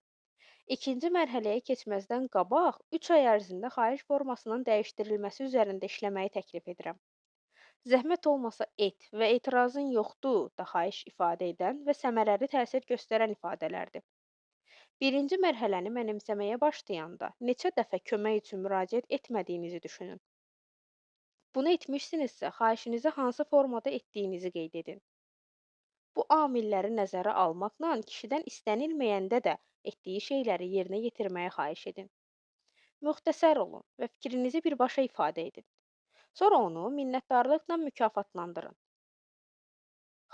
İkinci mərhələyə keçməzdən qabaq 3 ay ərzində xahiş formasının dəyişdirilməsi üzərində işləməyi təklif edirəm. Zəhmət olmasa et və etirazın yoxdur da xahiş ifadə edən və səmərəli təsir göstərən ifadələrdir. Birinci mərhələni mənimsəməyə başlayanda neçə dəfə kömək üçün müraciət etmədiyinizi düşünün. Bunu etmişsinizsə, xahişinizi hansı formada etdiyinizi qeyd edin. Bu amilləri nəzərə almaqla kişidən istənilməyəndə də etdiyi şeyləri yerinə yetirməyə xahiş edin. Müxtəsər olun və fikrinizi birbaşa ifadə edin. Sonra onu minnətdarlıqla mükafatlandırın.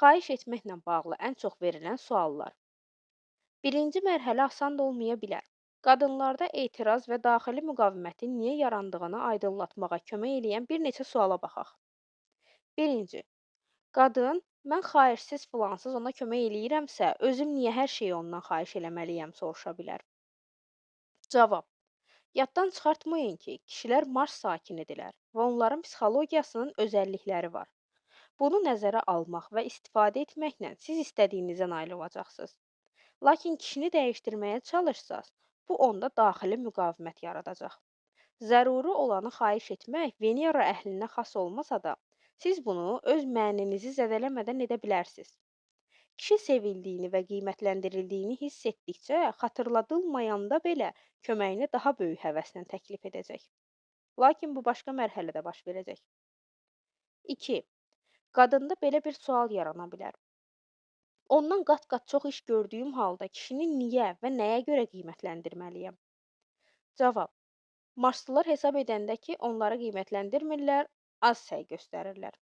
Xahiş etməklə bağlı ən çox verilən suallar. Birinci mərhələ asan da olmaya bilər. Qadınlarda etiraz və daxili müqavimətin niyə yarandığını aydınlatmağa kömək eləyən bir neçə suala baxaq. Birinci. Qadın, mən xahişsiz filansız ona kömək eləyirəmsə, özüm niyə hər şeyi ondan xahiş eləməliyəm soruşa bilər. Cavab. Yaddan çıxartmayın ki, kişilər Mars sakinidirlər və onların psixologiyasının özəllikləri var. Bunu nəzərə almaq və istifadə etməklə siz istədiyinizə nail olacaqsınız. Lakin kişini dəyişdirməyə çalışsaz, bu onda daxili müqavimət yaradacaq. Zəruri olanı xahiş etmək Venera əhlinə xas olmasa da, siz bunu öz məninizi zədələmədən edə bilərsiniz. Kişi sevildiyini və qiymətləndirildiyini hiss etdikcə, xatırladılmayanda belə köməyini daha böyük həvəslə təklif edəcək. Lakin bu başqa mərhələdə baş verəcək. 2. Qadında belə bir sual yarana bilər. Ondan qat-qat çox iş gördüyüm halda kişini niyə və nəyə görə qiymətləndirməliyəm? Cavab. Marslılar hesab edəndə ki, onları qiymətləndirmirlər, az səy göstərirlər.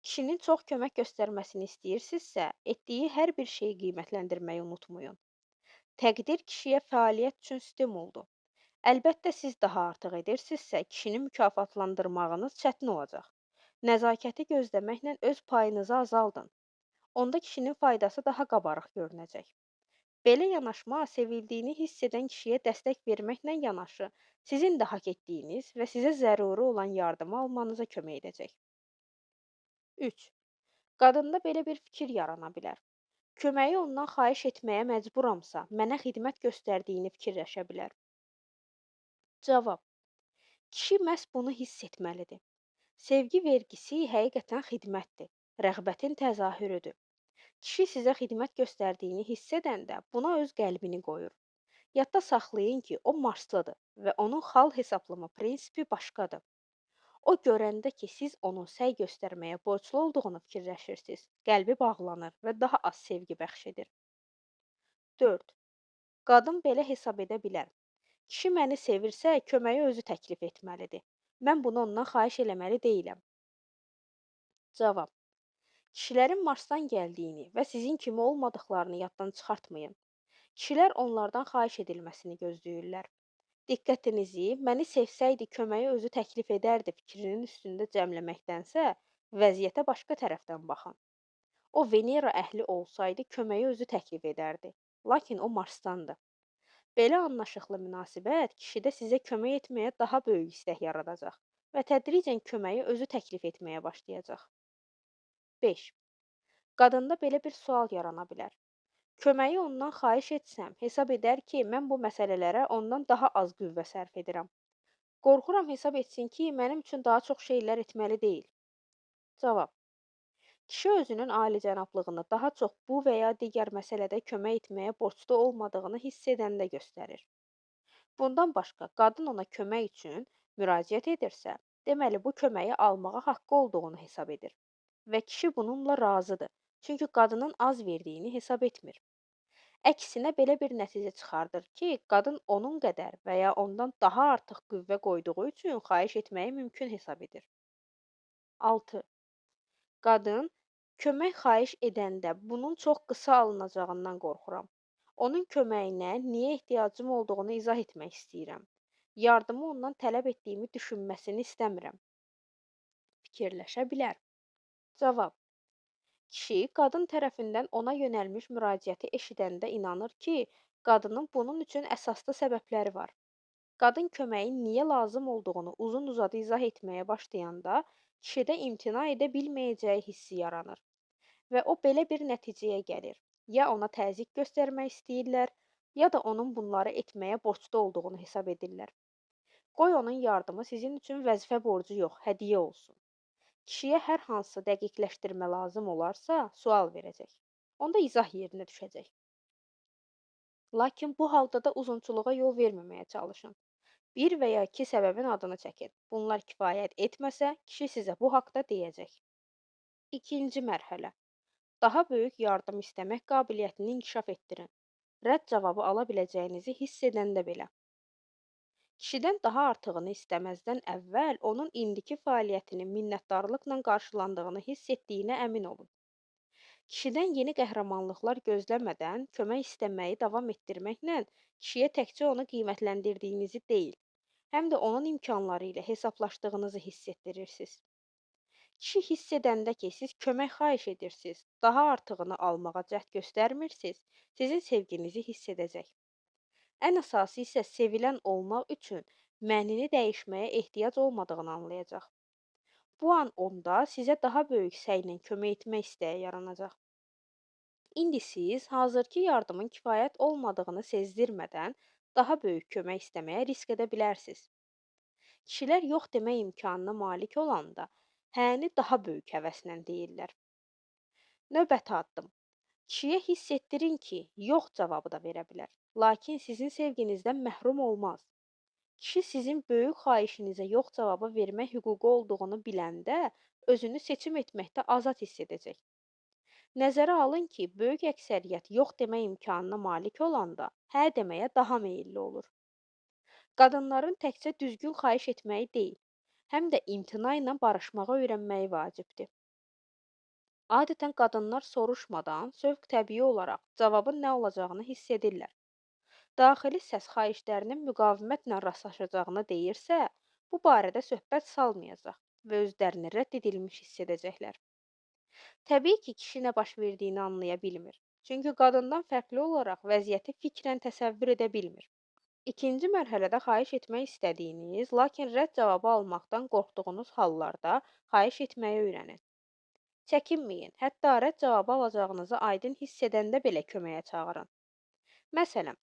Kişinin çox kömək göstərməsini istəyirsinizsə, etdiyi hər bir şeyi qiymətləndirməyi unutmayın. Təqdir kişiyə fəaliyyət üçün stimuldur. Əlbəttə siz daha artıq edirsinizsə, kişini mükafatlandırmağınız çətin olacaq. Nəzakəti gözləməklə öz payınızı azaldın. Onda kişinin faydası daha qabarıq görünəcək. Belə yanaşma sevildiyini hiss edən kişiyə dəstək verməklə yanaşı, sizin də hak etdiyiniz və sizə zəruri olan yardımı almanıza kömək edəcək. 3. Qadında belə bir fikir yarana bilər. Köməyi ondan xahiş etməyə məcburamsa, mənə xidmət göstərdiyini fikirləşə bilər. Cavab. Kişi məhz bunu hiss etməlidir. Sevgi vergisi həqiqətən xidmətdir, rəğbətin təzahürüdür. Kişi sizə xidmət göstərdiyini hiss edəndə buna öz qəlbini qoyur. Yadda saxlayın ki, o Marslıdır və onun xal hesablama prinsipi başqadır. O görəndə ki, siz onun səy göstərməyə borclu olduğunu fikirləşirsiniz, qəlbi bağlanır və daha az sevgi bəxş edir. 4. Qadın belə hesab edə bilər. Kişi məni sevirsə, köməyi özü təklif etməlidir. Mən bunu ondan xahiş eləməli deyiləm. Cavab. Kişilərin Marsdan gəldiyini və sizin kimi olmadıqlarını yaddan çıxartmayın. Kişilər onlardan xahiş edilməsini gözləyirlər. Diqqətinizi məni sevsəydi köməyi özü təklif edərdi fikrinin üstündə cəmləməkdənsə, vəziyyətə başqa tərəfdən baxın. O Venera əhli olsaydı köməyi özü təklif edərdi. Lakin o Marsdandır. Belə anlaşıqlı münasibət kişidə sizə kömək etməyə daha böyük istək yaradacaq və tədricən köməyi özü təklif etməyə başlayacaq. 5. Qadında belə bir sual yarana bilər. Köməyi ondan xahiş etsəm, hesab edər ki, mən bu məsələlərə ondan daha az qüvvə sərf edirəm. Qorxuram hesab etsin ki, mənim üçün daha çox şeylər etməli deyil. Cavab. Kişi özünün alicənablığını daha çox bu və ya digər məsələdə kömək etməyə borclu olmadığını hiss edəndə göstərir. Bundan başqa, qadın ona kömək üçün müraciət edirsə, deməli bu köməyi almağa haqqı olduğunu hesab edir və kişi bununla razıdır, çünki qadının az verdiyini hesab etmir. Əksinə belə bir nəticə çıxardır ki, qadın onun qədər və ya ondan daha artıq qüvvə qoyduğu üçün xahiş etməyi mümkün hesab edir. 6. Qadın kömək xahiş edəndə bunun çox qısa alınacağından qorxuram. Onun köməyinə niyə ehtiyacım olduğunu izah etmək istəyirəm. Yardımı ondan tələb etdiyimi düşünməsini istəmirəm. Fikirləşə bilər. Cavab. Kişi qadın tərəfindən ona yönəlmiş müraciəti eşidəndə inanır ki, qadının bunun üçün əsaslı səbəbləri var. Qadın köməyin niyə lazım olduğunu uzun-uzadı izah etməyə başlayanda, kişidə imtina edə bilməyəcəyi hissi yaranır və o belə bir nəticəyə gəlir. Ya ona təzyiq göstərmək istəyirlər, ya da onun bunları etməyə borclu olduğunu hesab edirlər. Qoy onun yardımı sizin üçün vəzifə borcu yox, hədiyyə olsun. Kişiyə hər hansı dəqiqləşdirmə lazım olarsa, sual verəcək. Onda izah yerinə düşəcək. Lakin bu halda da uzunçuluğa yol verməməyə çalışın. Bir və ya iki səbəbin adını çəkin. Bunlar kifayət etməsə, kişi sizə bu haqda deyəcək. İkinci mərhələ. Daha böyük yardım istəmək qabiliyyətini inkişaf etdirin. Rədd cavabı ala biləcəyinizi hiss edəndə belə. Kişidən daha artığını istəməzdən əvvəl onun indiki fəaliyyətinin minnətdarlıqla qarşılandığını hiss etdiyinə əmin olun. Kişidən yeni qəhrəmanlıqlar gözləmədən kömək istəməyi davam etdirməklə kişiyə təkcə onu qiymətləndirdiyinizi deyil, həm də onun imkanları ilə hesablaşdığınızı hiss etdirirsiniz. Kişi hiss edəndə ki, siz kömək xahiş edirsiniz, daha artığını almağa cəhd göstərmirsiniz, sizin sevginizi hiss edəcək. Ən əsası isə sevilən olmaq üçün mənini dəyişməyə ehtiyac olmadığını anlayacaq. Bu an onda sizə daha böyük səylə kömək etmək istəyi yaranacaq. İndi siz hazırki yardımın kifayət olmadığını sezdirmədən daha böyük kömək istəməyə risk edə bilərsiniz. Kişilər yox demək imkanına malik olanda, həni daha böyük həvəslə deyirlər. Növbəti addım. Kişiyə hiss etdirin ki, yox cavabı da verə bilər, lakin sizin sevginizdən məhrum olmaz. Kişi sizin böyük xahişinizə yox cavabı vermək hüququ olduğunu biləndə, özünü seçim etməkdə azad hiss edəcək. Nəzərə alın ki, böyük əksəriyyət yox demək imkanına malik olanda, hə deməyə daha meyilli olur. Qadınların təkcə düzgün xahiş etməyi deyil, həm də imtina ilə barışmağı öyrənməyi vacibdir. Adətən qadınlar soruşmadan, sövq təbii olaraq cavabın nə olacağını hiss edirlər. Daxili səs xahişlərinin müqavimətlə rastlaşacağını deyirsə, bu barədə söhbət salmayacaq və özlərini rədd edilmiş hiss edəcəklər. Təbii ki, kişi nə baş verdiyini anlaya bilmir. Çünki qadından fərqli olaraq vəziyyəti fikrən təsəvvür edə bilmir. İkinci mərhələdə xahiş etmək istədiyiniz, lakin rədd cavabı almaqdan qorxduğunuz hallarda xahiş etməyi öyrənin. Çəkinməyin, hətta rədd cavabı alacağınızı aydın hiss edəndə belə köməyə çağırın. Məsələn,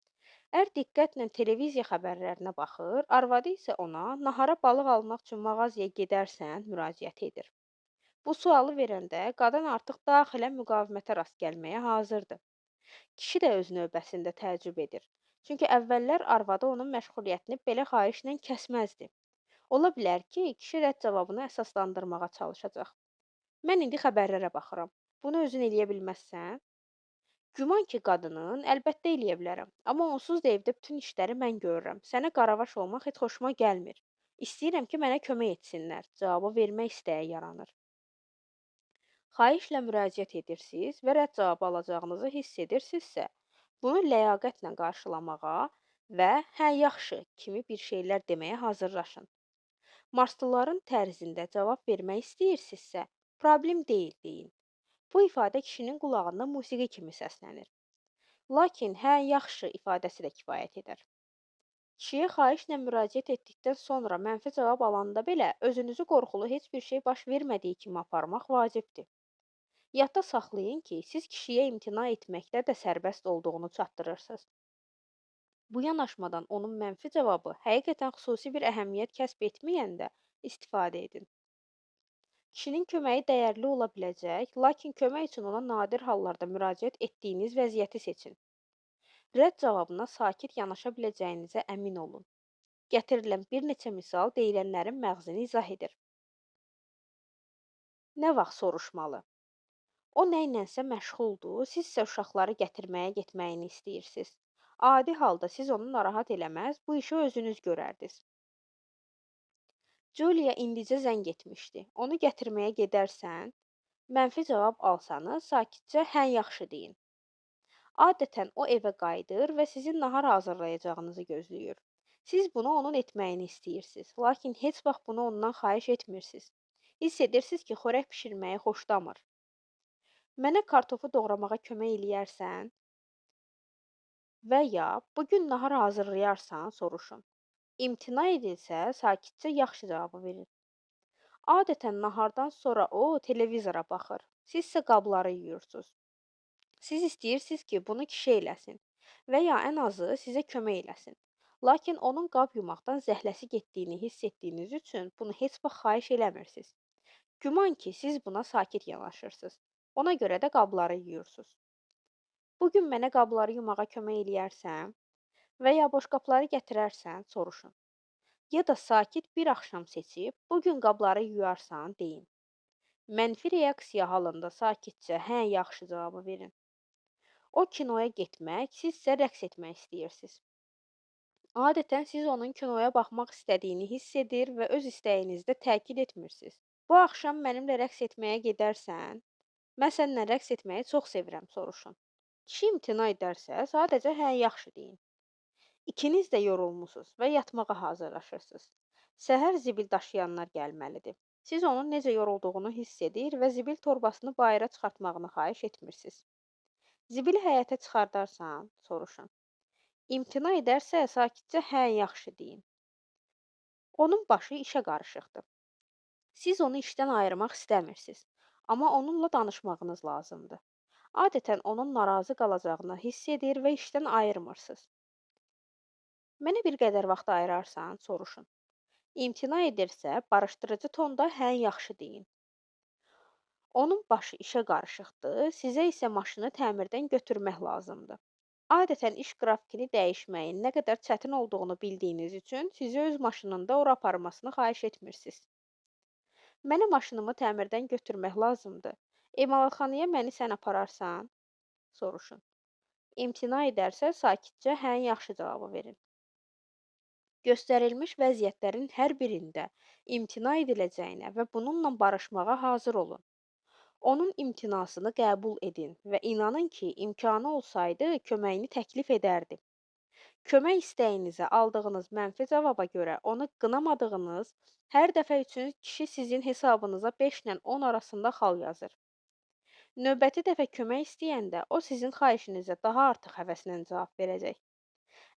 ər diqqətlə televiziya xəbərlərinə baxır, arvadı isə ona nahara balıq almaq üçün mağazaya gedərsən müraciət edir. Bu sualı verəndə qadın artıq daxilən müqavimətə rast gəlməyə hazırdır. Kişi də öz növbəsində təəccüb edir. Çünki əvvəllər arvadı onun məşğuliyyətini belə xahişlə kəsməzdi. Ola bilər ki, kişi rədd cavabını əsaslandırmağa çalışacaq. Mən indi xəbərlərə baxıram. Bunu özün eləyə bilməzsən? Güman ki, qadının, əlbəttə eləyə bilərəm. Amma onsuz da evdə bütün işləri mən görürəm. Sənə qaravaş olmaq heç xoşuma gəlmir. İstəyirəm ki, mənə kömək etsinlər. Cavabı vermək istəyi yaranır. Xahişlə müraciət edirsiniz və rədd cavabı alacağınızı hiss edirsinizsə, bunu ləyaqətlə qarşılamağa və hə yaxşı kimi bir şeylər deməyə hazırlaşın. Marslıların tərzində cavab vermək istəyirsinizsə, problem deyil deyin. Bu ifadə kişinin qulağında musiqi kimi səslənir. Lakin hə yaxşı ifadəsi də kifayət edər. Kişiyə xahişlə müraciət etdikdən sonra mənfi cavab alanda belə özünüzü qorxulu heç bir şey baş vermədiyi kimi aparmaq vacibdir. Yadda saxlayın ki, siz kişiyə imtina etməkdə də sərbəst olduğunu çatdırırsınız. Bu yanaşmadan onun mənfi cavabı həqiqətən xüsusi bir əhəmiyyət kəsb etməyəndə istifadə edin. Kişinin köməyi dəyərli ola biləcək, lakin kömək üçün ona nadir hallarda müraciət etdiyiniz vəziyyəti seçin. Rədd cavabına sakit yanaşa biləcəyinizə əmin olun. Gətirilən bir neçə misal deyilənlərin məğzini izah edir. Nə vaxt soruşmalı? O nəylənsə məşğuldur, siz isə uşaqları gətirməyə getməyini istəyirsiniz. Adi halda siz onu narahat eləməz, bu işi özünüz görərdiniz. Julia indicə zəng etmişdi. Onu gətirməyə gedərsən, mənfi cavab alsanız, sakitcə hə yaxşı deyin. Adətən o evə qayıdır və sizin nahar hazırlayacağınızı gözləyir. Siz bunu onun etməyini istəyirsiniz, lakin heç vaxt bunu ondan xahiş etmirsiniz. Hiss edirsiniz ki, xörək bişirməyi xoşlamır. Mənə kartofu doğramağa kömək eləyərsən? Və ya bugün nahar hazırlayarsan, soruşun. İmtina edilsə, sakitcə yaxşı cavabı verin. Adətən nahardan sonra o televizora baxır. Siz isə qabları yuyursunuz. Siz istəyirsiniz ki, bunu kişi eləsin və ya ən azı sizə kömək eləsin. Lakin onun qab yumaqdan zəhləsi getdiyini hiss etdiyiniz üçün bunu heç vaxt xahiş eləmirsiniz. Güman ki, siz buna sakit yanaşırsınız. Ona görə də qabları yuyursunuz. Bugün mənə qabları yumağa kömək eləyərsən və ya boşqabları gətirərsən, soruşun. Ya da sakit bir axşam seçib, bugün qabları yuyarsan, deyin. Mənfi reaksiya halında sakitcə hə yaxşı cavabı verin. O kinoya getmək, siz isə rəqs etmək istəyirsiniz. Adətən siz onun kinoya baxmaq istədiyini hiss edir və öz istəyinizdə təkid etmirsiniz. Bu axşam mənimlə rəqs etməyə gedərsən? Mən səninlə rəqs etməyi çox sevirəm, soruşun. Kişi imtina edərsə, sadəcə hə yaxşı deyin. İkiniz də yorulmusunuz və yatmağa hazırlaşırsınız. Səhər zibil daşıyanlar gəlməlidir. Siz onun necə yorulduğunu hiss edir və zibil torbasını bayıra çıxartmağını xahiş etmirsiniz. Zibili həyətə çıxardarsan, soruşun. İmtina edərsə, sakitcə hə yaxşı deyin. Onun başı işə qarışıqdır. Siz onu işdən ayırmaq istəmirsiniz, amma onunla danışmağınız lazımdır. Adətən onun narazı qalacağını hiss edir və işdən ayırmırsınız. Mənə bir qədər vaxt ayırarsan, soruşun. İmtina edirsə, barışdırıcı tonda hə, yaxşı deyin. Onun başı işə qarışıqdır, sizə isə maşını təmirdən götürmək lazımdır. Adətən iş qrafikini dəyişməyin nə qədər çətin olduğunu bildiyiniz üçün sizi öz maşınında ora aparmasını xahiş etmirsiniz. Mənə maşınımı təmirdən götürmək lazımdır. Emalatxanaya məni sən apararsan? Soruşun. İmtina edərsə, sakitcə hə, yaxşı cavabı verin. Göstərilmiş vəziyyətlərin hər birində imtina ediləcəyinə və bununla barışmağa hazır olun. Onun imtinasını qəbul edin və inanın ki, imkanı olsaydı köməyini təklif edərdi. Kömək istəyinizə aldığınız mənfi cavaba görə onu qınamadığınız hər dəfə üçün kişi sizin hesabınıza 5 ilə 10 arasında xal yazır. Növbəti dəfə kömək istəyəndə o sizin xahişinizə daha artıq həvəslə cavab verəcək.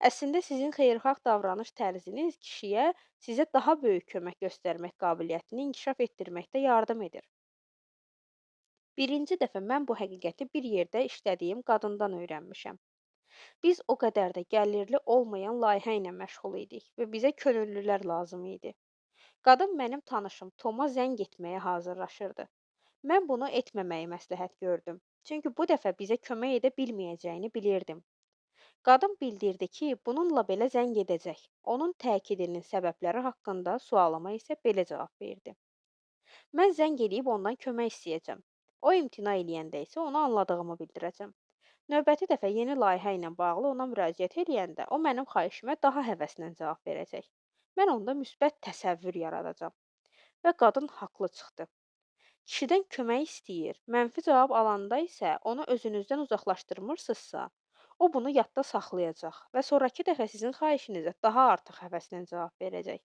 Əslində sizin xeyirxah davranış tərziniz kişiyə sizə daha böyük kömək göstərmək qabiliyyətini inkişaf etdirməkdə yardım edir. Birinci dəfə mən bu həqiqəti bir yerdə işlədiyim qadından öyrənmişəm. Biz o qədər də gəlirli olmayan layihə ilə məşğul idik və bizə könüllülər lazım idi. Qadın mənim tanışım Toma zəng etməyə hazırlaşırdı. Mən bunu etməməyi məsləhət gördüm. Çünki bu dəfə bizə kömək edə bilməyəcəyini bilirdim. Qadın bildirdi ki, bununla belə zəng edəcək. Onun təkidinin səbəbləri haqqında sualıma isə belə cavab verdi. Mən zəng edib ondan kömək istəyəcəm. O imtina eləyəndə isə onu anladığımı bildirəcəm. Növbəti dəfə yeni layihə ilə bağlı ona müraciət eləyəndə o mənim xahişimə daha həvəslə cavab verəcək. Mən onda müsbət təsəvvür yaradacam. Və qadın haqlı çıxdı. Kişidən kömək istəyir, mənfi cavab alanda isə onu özünüzdən uzaqlaşdırmırsınızsa, o bunu yadda saxlayacaq və sonrakı dəfə sizin xahişinizə daha artıq həvəslə cavab verəcək.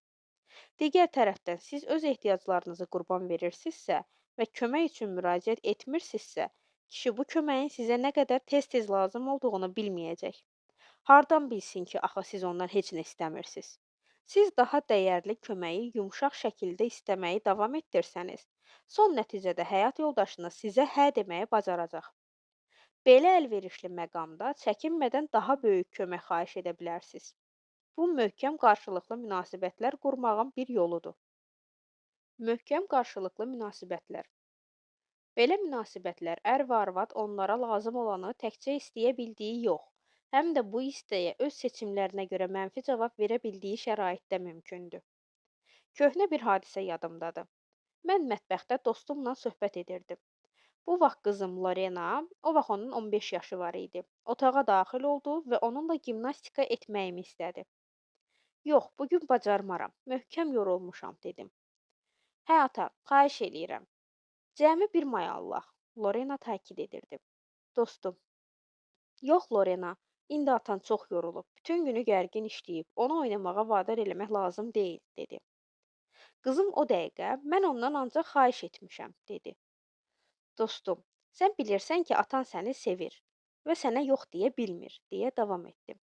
Digər tərəfdən siz öz ehtiyaclarınızı qurban verirsinizsə və kömək üçün müraciət etmirsinizsə, kişi bu köməyin sizə nə qədər tez-tez lazım olduğunu bilməyəcək. Hardan bilsin ki, axı siz ondan heç nə istəmirsiniz? Siz daha dəyərli köməyi yumşaq şəkildə istəməyi davam etdirsəniz, son nəticədə həyat yoldaşınız sizə hə deməyi bacaracaq. Belə əlverişli məqamda çəkinmədən daha böyük kömək xahiş edə bilərsiniz. Bu, möhkəm qarşılıqlı münasibətlər qurmağın bir yoludur. Möhkəm qarşılıqlı münasibətlər. Belə münasibətlər ər və arvad onlara lazım olanı təkcə istəyə bildiyi yox, həm də bu istəyə öz seçimlərinə görə mənfi cavab verə bildiyi şəraitdə mümkündür. Köhnə bir hadisə yadımdadır. Mən mətbəxdə dostumla söhbət edirdim. Bu vaxt qızım Lorena, o vaxt onun 15 yaşı var idi. Otağa daxil oldu və onunla gimnastika etməyimi istədi. Yox, bugün bacarmaram, möhkəm yorulmuşam, dedim. Hə, ata, xahiş eləyirəm. Cəmi bir may Allah, Lorena təkid edirdi. Dostum, yox Lorena, indi atan çox yorulub, bütün günü gərgin işləyib, onu oynamağa vadar eləmək lazım deyil, dedi. Qızım o dəqiqə, mən ondan ancaq xahiş etmişəm, dedi. Dostum, sən bilirsən ki, atan səni sevir və sənə yox deyə bilmir, deyə davam etdim.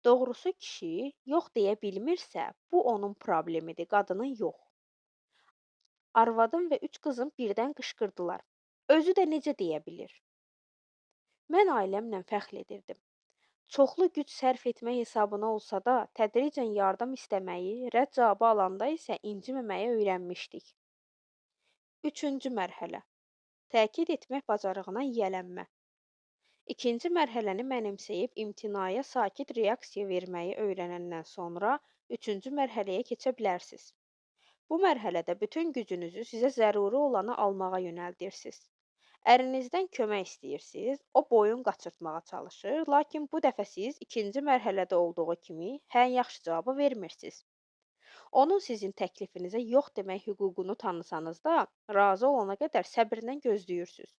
Doğrusu kişi yox deyə bilmirsə, bu onun problemidir, qadının yox. Arvadım və 3 qızım birdən qışqırdılar. Özü də necə deyə bilir? Mən ailəmlə fəxr edirdim. Çoxlu güc sərf etmək hesabına olsa da, tədricən yardım istəməyi, rədd cavabı alanda isə inciməməyi öyrənmişdik. Üçüncü mərhələ. Təkid etmək bacarığına yiyələnmə. İkinci mərhələni mənimsəyib imtinaya sakit reaksiya verməyi öyrənəndən sonra üçüncü mərhələyə keçə bilərsiniz. Bu mərhələdə bütün gücünüzü sizə zəruri olanı almağa yönəldirsiniz. Ərinizdən kömək istəyirsiniz, o boyun qaçırtmağa çalışır, lakin bu dəfə siz ikinci mərhələdə olduğu kimi hə, yaxşı cavabı vermirsiniz. Onun sizin təklifinizə yox demək hüququnu tanısanız da, razı olana qədər səbirlə gözləyirsiniz.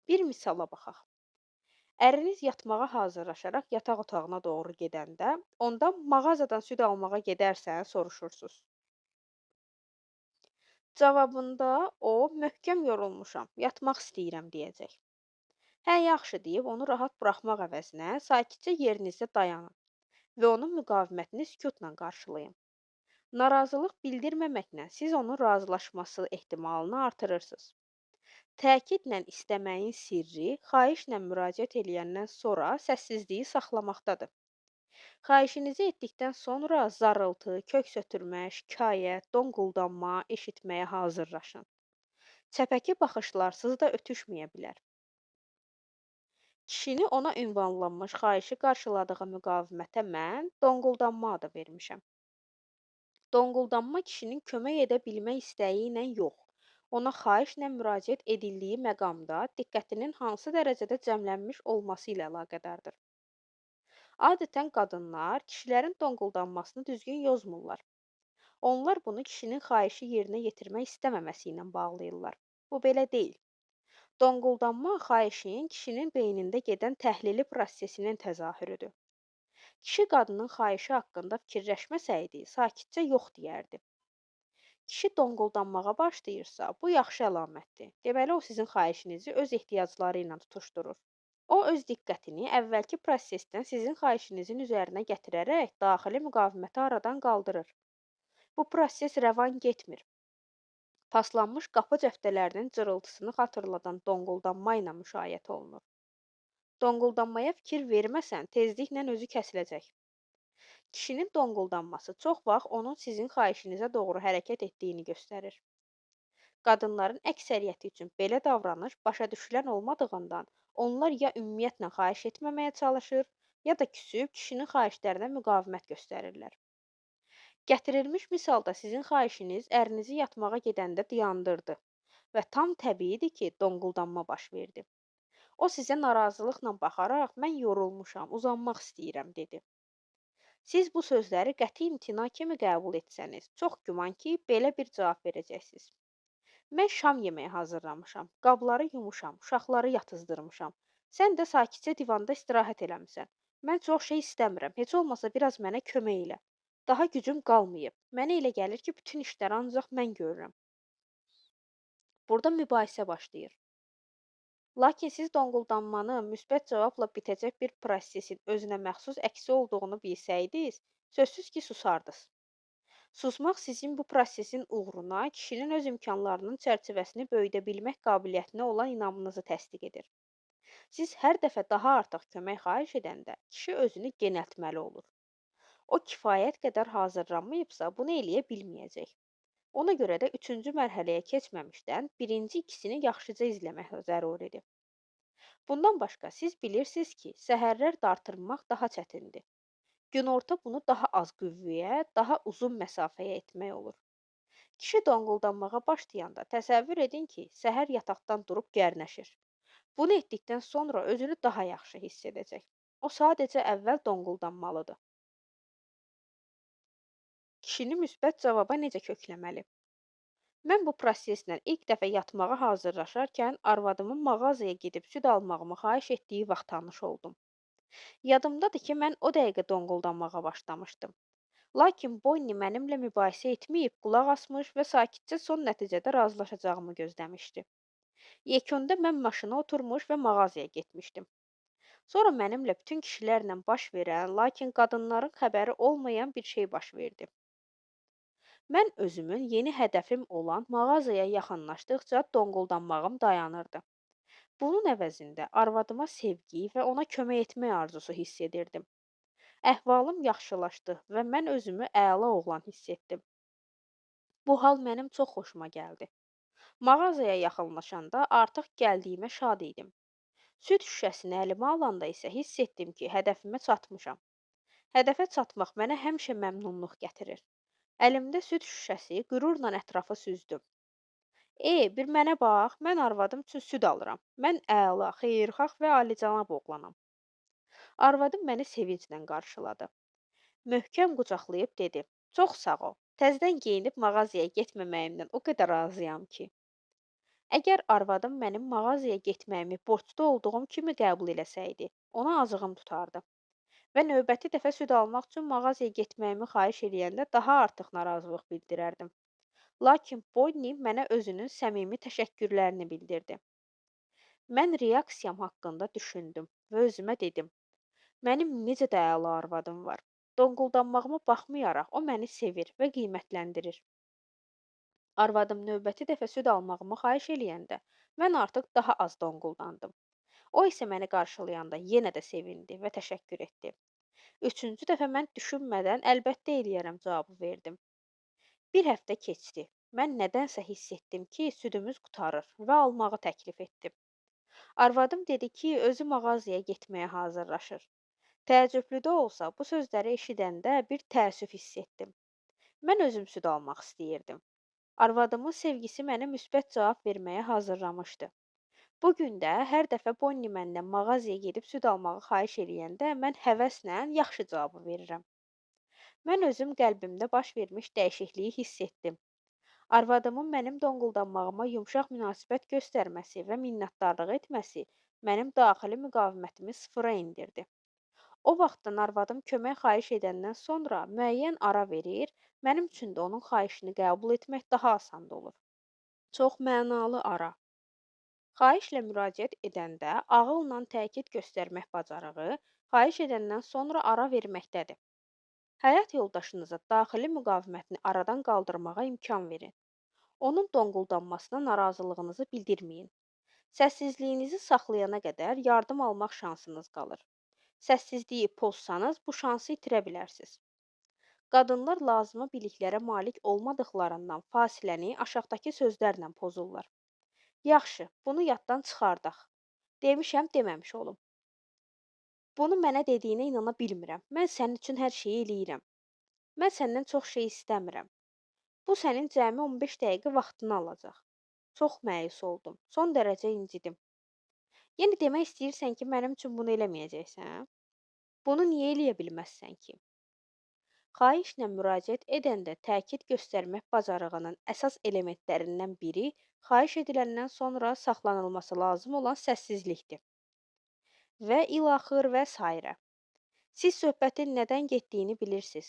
Bir misala baxaq. Əriniz yatmağa hazırlaşaraq yataq otağına doğru gedəndə, ondan mağazadan süd almağa gedərsən, soruşursunuz. Cavabında o, möhkəm yorulmuşam, yatmaq istəyirəm, deyəcək. Hə, yaxşı deyib, onu rahat buraxmaq əvəzinə sakitcə yerinizdə dayanın və onun müqavimətini sükutla qarşılayın. Narazılıq bildirməməklə siz onun razılaşması ehtimalını artırırsınız. Təkidlə istəməyin sirri xahişlə müraciət eləyəndən sonra səssizliyi saxlamaqdadır. Xahişinizi etdikdən sonra zarıltı, köks ötürmə, şikayət, donquldanma eşitməyə hazırlaşın. Çəpəki baxışlarsız da ötüşməyə bilər. Kişini ona ünvanlanmış xahişi qarşıladığı müqavimətə mən donquldanma adı vermişəm. Donquldanma kişinin kömək edə bilmək istəyi ilə yox, ona xahişlə müraciət edildiyi məqamda diqqətinin hansı dərəcədə cəmlənmiş olması ilə əlaqədardır. Adətən qadınlar kişilərin donquldanmasını düzgün yozmurlar. Onlar bunu kişinin xahişi yerinə yetirmək istəməməsi ilə bağlayırlar. Bu belə deyil. Donquldanma xahişin kişinin beynində gedən təhlili prosesinin təzahürüdür. Kişi qadının xahişi haqqında fikirləşməsəydi, sakitcə yox deyərdi. Kişi donquldanmağa başlayırsa, bu yaxşı əlamətdir. Deməli, o sizin xahişinizi öz ehtiyacları ilə tutuşdurur. O öz diqqətini əvvəlki prosesdən sizin xahişinizin üzərinə gətirərək daxili müqaviməti aradan qaldırır. Bu proses rəvan getmir. Paslanmış qapı cəftələrinin cırıltısını xatırladan donquldanma ilə müşayiət olunur. Donquldanmaya fikir verməsən, tezliklə özü kəsiləcək. Kişinin donquldanması çox vaxt onun sizin xahişinizə doğru hərəkət etdiyini göstərir. Qadınların əksəriyyəti üçün belə davranış başa düşülən olmadığından, onlar ya ümumiyyətlə xahiş etməməyə çalışır, ya da küsüb kişinin xahişlərinə müqavimət göstərirlər. Gətirilmiş misalda sizin xahişiniz ərinizi yatmağa gedəndə dayandırdı və tam təbiidir ki, donquldanma baş verdi. O sizə narazılıqla baxaraq, mən yorulmuşam, uzanmaq istəyirəm, dedi. Siz bu sözləri qəti imtina kimi qəbul etsəniz, çox güman ki, belə bir cavab verəcəksiniz. Mən şam yeməyi hazırlamışam, qabları yumuşam, uşaqları yatızdırmışam. Sən də sakitcə divanda istirahət eləmisən. Mən çox şey istəmirəm, heç olmasa biraz mənə kömək elə. Daha gücüm qalmayıb. Mənə elə gəlir ki, bütün işləri ancaq mən görürəm. Burada mübahisə başlayır. Lakin siz donquldanmanın müsbət cavabla bitəcək bir prosesin özünə məxsus əksi olduğunu bilsəydiniz, sözsüz ki, susardınız. Susmaq sizin bu prosesin uğruna kişinin öz imkanlarının çərçivəsini böyüdə bilmək qabiliyyətinə olan inamınızı təsdiq edir. Siz hər dəfə daha artıq kömək xahiş edəndə kişi özünü genəltməli olur. O kifayət qədər hazırlanmayıbsa, bunu eləyə bilməyəcək. Ona görə də üçüncü mərhələyə keçməmişdən birinci ikisini yaxşıca izləmək zəruridir. Bundan başqa siz bilirsiniz ki, səhərlər dartırmaq daha çətindir. Günorta bunu daha az qüvvəyə, daha uzun məsafəyə etmək olur. Kişi donquldanmağa başlayanda təsəvvür edin ki, səhər yataqdan durub gərnəşir. Bunu etdikdən sonra özünü daha yaxşı hiss edəcək. O sadəcə əvvəl donquldanmalıdır. Kişini müsbət cavaba necə kökləməli? Mən bu proseslə ilk dəfə yatmağa hazırlaşarkən arvadımın mağazaya gedib süd almağımı xahiş etdiyi vaxt tanış oldum. Yadımdadır ki, mən o dəqiqə donquldanmağa başlamışdım. Lakin Bonnie mənimlə mübahisə etməyib, qulaq asmış və sakitcə son nəticədə razılaşacağımı gözləmişdi. Yekunda mən maşına oturmuş və mağazaya getmişdim. Sonra mənimlə bütün kişilərlə baş verən, lakin qadınların xəbəri olmayan bir şey baş verdi. Mən özümün yeni hədəfim olan mağazaya yaxınlaşdıqca donquldanmağım dayanırdı. Bunun əvəzində arvadıma sevgi və ona kömək etmək arzusu hiss edirdim. Əhvalım yaxşılaşdı və mən özümü əla oğlan hiss etdim. Bu hal mənim çox xoşuma gəldi. Mağazaya yaxınlaşanda artıq gəldiyimə şad idim. Süd şüşəsini əlimə alanda isə hiss etdim ki, hədəfimə çatmışam. Hədəfə çatmaq mənə həmişə məmnunluq gətirir. Əlimdə süd şüşəsi qürurla ətrafı süzdüm. Bir mənə bax, mən arvadım üçün süd alıram. Mən əla, xeyirxah və alicənab oğlanam. Arvadım məni sevinclə qarşıladı. Möhkəm qucaqlayıb dedi: "Çox sağ ol. Təzədən geyinib mağazaya getməməyimdən o qədər razıyam ki." Əgər arvadım mənim mağazaya getməyimi borclu olduğum kimi qəbul eləsəydi, ona acığım tutardı. Və növbəti dəfə süd almaq üçün mağazaya getməyimi xahiş eləyəndə daha artıq narazılıq bildirərdim. Lakin Bonnie mənə özünün səmimi təşəkkürlərini bildirdi. Mən reaksiyam haqqında düşündüm və özümə dedim: "Mənim necə də əla arvadım var. Donquldanmağıma baxmayaraq o məni sevir və qiymətləndirir." Arvadım növbəti dəfə süd almağımı xahiş eləyəndə Mən artıq daha az donquldandım. O isə məni qarşılayanda yenə də sevindi və təşəkkür etdi. Üçüncü dəfə mən düşünmədən əlbəttə eləyərəm cavabı verdim. Bir həftə keçdi. Mən nədənsə hiss etdim ki, südümüz qurtarır və almağı təklif etdim. Arvadım dedi ki, özü mağazaya getməyə hazırlaşır. Təəccüblü də olsa, bu sözləri eşidəndə bir təəssüf hiss etdim. Mən özüm süd almaq istəyirdim. Arvadımın sevgisi mənə müsbət cavab verməyə hazırlamışdı. Bu gün də hər dəfə Bonnie məndən mağazaya gedib süd almağı xahiş eləyəndə mən həvəslə yaxşı cavabı verirəm. Mən özüm qəlbimdə baş vermiş dəyişikliyi hiss etdim. Arvadımın mənim donquldanmağıma yumşaq münasibət göstərməsi və minnətdarlıq etməsi mənim daxili müqavimətimi sıfıra endirdi. O vaxtdan arvadım kömək xahiş edəndən sonra müəyyən ara verir, mənim üçün də onun xahişini qəbul etmək daha asan olur. Çox mənalı ara. Xahişlə müraciət edəndə ağılla təkid göstərmək bacarığı, xahiş edəndən sonra ara verməkdədir. Həyat yoldaşınıza daxili müqavimətini aradan qaldırmağa imkan verin. Onun donquldanmasına narazılığınızı bildirməyin. Səssizliyinizi saxlayana qədər yardım almaq şansınız qalır. Səssizliyi pozsanız bu şansı itirə bilərsiniz. Qadınlar lazımi biliklərə malik olmadıqlarından fasiləni aşağıdakı sözlərlə pozurlar. Yaxşı, bunu yaddan çıxardaq. Demişəm, deməmiş olum. Bunu mənə dediyinə inana bilmirəm. Mən sənin üçün hər şeyi eləyirəm. Mən səndən çox şey istəmirəm. Bu sənin cəmi 15 dəqiqə vaxtını alacaq. Çox məyus oldum. Son dərəcə incidim. Yəni demək istəyirsən ki, mənim üçün bunu eləməyəcəksən? Bunu niyə eləyə bilməzsən ki? Xahişlə müraciət edəndə təkid göstərmək bacarığının əsas elementlərindən biri xahiş ediləndən sonra saxlanılması lazım olan səssizlikdir. Və ilaxır və s. Siz söhbətin nədən getdiyini bilirsiniz.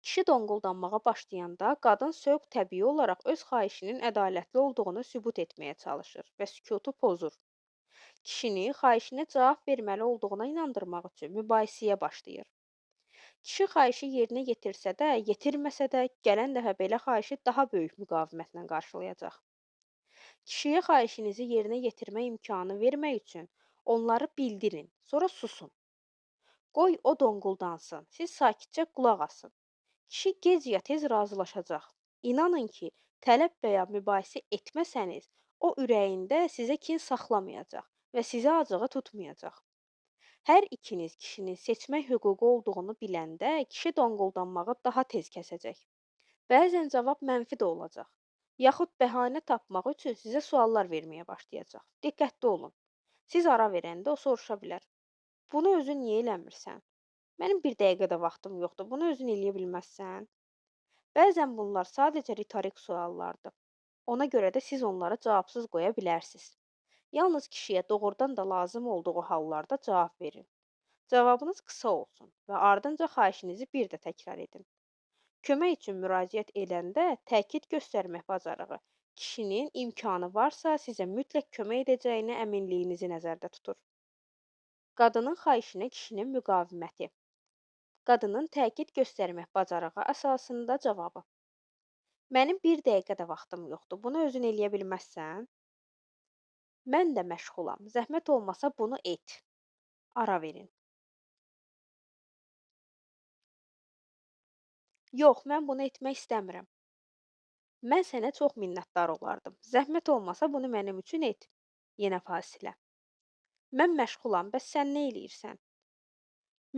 Kişi donquldanmağa başlayanda qadın sövq təbii olaraq öz xahişinin ədalətli olduğunu sübut etməyə çalışır və sükutu pozur. Kişini xahişinə cavab verməli olduğuna inandırmaq üçün mübahisəyə başlayır. Kişi xahişi yerinə yetirsə də, yetirməsə də, gələn dəfə belə xahişi daha böyük müqavimətlə qarşılayacaq. Kişiyə xahişinizi yerinə yetirmə imkanı vermək üçün onları bildirin, sonra susun. Qoy o donquldansın, siz sakitcə qulaq asın. Kişi gec ya tez razılaşacaq. İnanın ki, tələb və ya mübahisə etməsəniz, o ürəyində sizə kin saxlamayacaq və sizə acığı tutmayacaq. Hər ikiniz kişinin seçmək hüququ olduğunu biləndə kişi donquldanmağı daha tez kəsəcək. Bəzən cavab mənfi də olacaq. Yaxud bəhanə tapmaq üçün sizə suallar verməyə başlayacaq. Diqqətli olun. Siz ara verəndə o soruşa bilər. Bunu özün niyə eləmirsən? Mənim bir dəqiqə də vaxtım yoxdur. Bunu özün eləyə bilməzsən? Bəzən bunlar sadəcə ritorik suallardır. Ona görə də siz onları cavabsız qoya bilərsiniz. Yalnız kişiyə doğrudan da lazım olduğu hallarda cavab verin. Cavabınız qısa olsun və ardınca xahişinizi bir də təkrar edin. Kömək üçün müraciət edəndə təkid göstərmək bacarığı kişinin imkanı varsa sizə mütləq kömək edəcəyinə əminliyinizi nəzərdə tutur. Qadının xahişinə kişinin müqaviməti. Qadının təkid göstərmək bacarığı əsasında cavabı. Mənim bir dəqiqə də vaxtım yoxdur. Bunu özün eləyə bilməzsən? Mən də məşğulam. Zəhmət olmasa bunu et. Ara verin. Yox, mən bunu etmək istəmirəm. Mən sənə çox minnətdar olardım. Zəhmət olmasa bunu mənim üçün et. Yenə fasilə. Mən məşğulam, bəs sən nə eləyirsən?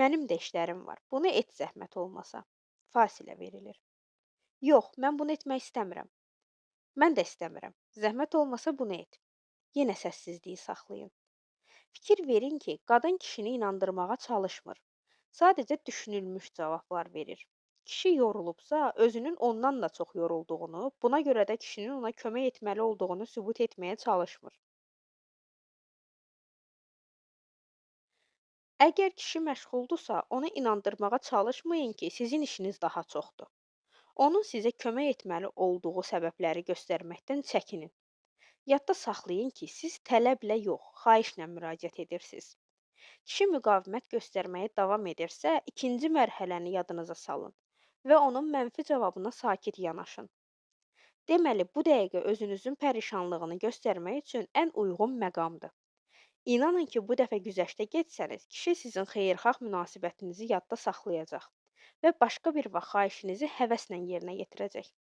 Mənim də işlərim var. Bunu et zəhmət olmasa. Fasilə verilir. Yox, mən bunu etmək istəmirəm. Mən də istəmirəm. Zəhmət olmasa bunu et. Yenə səssizliyi saxlayın. Fikir verin ki, qadın kişini inandırmağa çalışmır. Sadəcə düşünülmüş cavablar verir. Kişi yorulubsa, özünün ondan da çox yorulduğunu, buna görə də kişinin ona kömək etməli olduğunu sübut etməyə çalışmır. Əgər kişi məşğuldursa, onu inandırmağa çalışmayın ki, sizin işiniz daha çoxdur. Onun sizə kömək etməli olduğu səbəbləri göstərməkdən çəkinin. Yadda saxlayın ki, siz tələblə yox, xahişlə müraciət edirsiniz. Kişi müqavimət göstərməyə davam edirsə, ikinci mərhələni yadınıza salın və onun mənfi cavabına sakit yanaşın. Deməli, bu dəqiqə özünüzün pərişanlığını göstərmək üçün ən uyğun məqamdır. İnanın ki, bu dəfə güzəştə getsəniz, kişi sizin xeyirxah münasibətinizi yadda saxlayacaq və başqa bir vaxt xahişinizi həvəslə yerinə yetirəcək.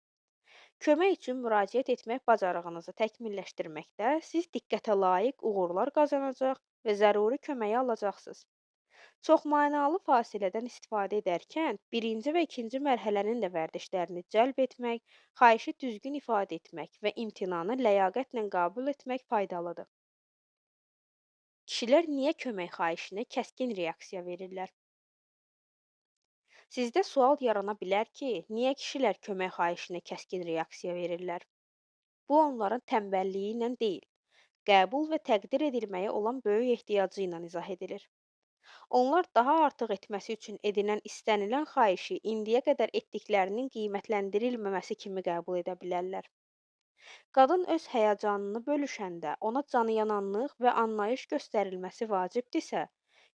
Kömək üçün müraciət etmək bacarığınızı təkmilləşdirməkdə siz diqqətə layiq uğurlar qazanacaq və zəruri köməyi alacaqsınız. Çoxmənalı fasilədən istifadə edərkən birinci və ikinci mərhələnin də vərdişlərini cəlb etmək, xahişi düzgün ifadə etmək və imtinanı ləyaqətlə qəbul etmək faydalıdır. Kişilər niyə kömək xahişinə kəskin reaksiya verirlər? Sizdə sual yarana bilər ki, niyə kişilər kömək xahişinə kəskin reaksiya verirlər? Bu onların tənbəlliyi ilə deyil, qəbul və təqdir edilməyə olan böyük ehtiyacı ilə izah edilir. Onlar daha artıq etməsi üçün edilən istənilən xahişi indiyə qədər etdiklərinin qiymətləndirilməməsi kimi qəbul edə bilərlər. Qadın öz həyəcanını bölüşəndə ona canıyananlıq və anlayış göstərilməsi vacibdirsə,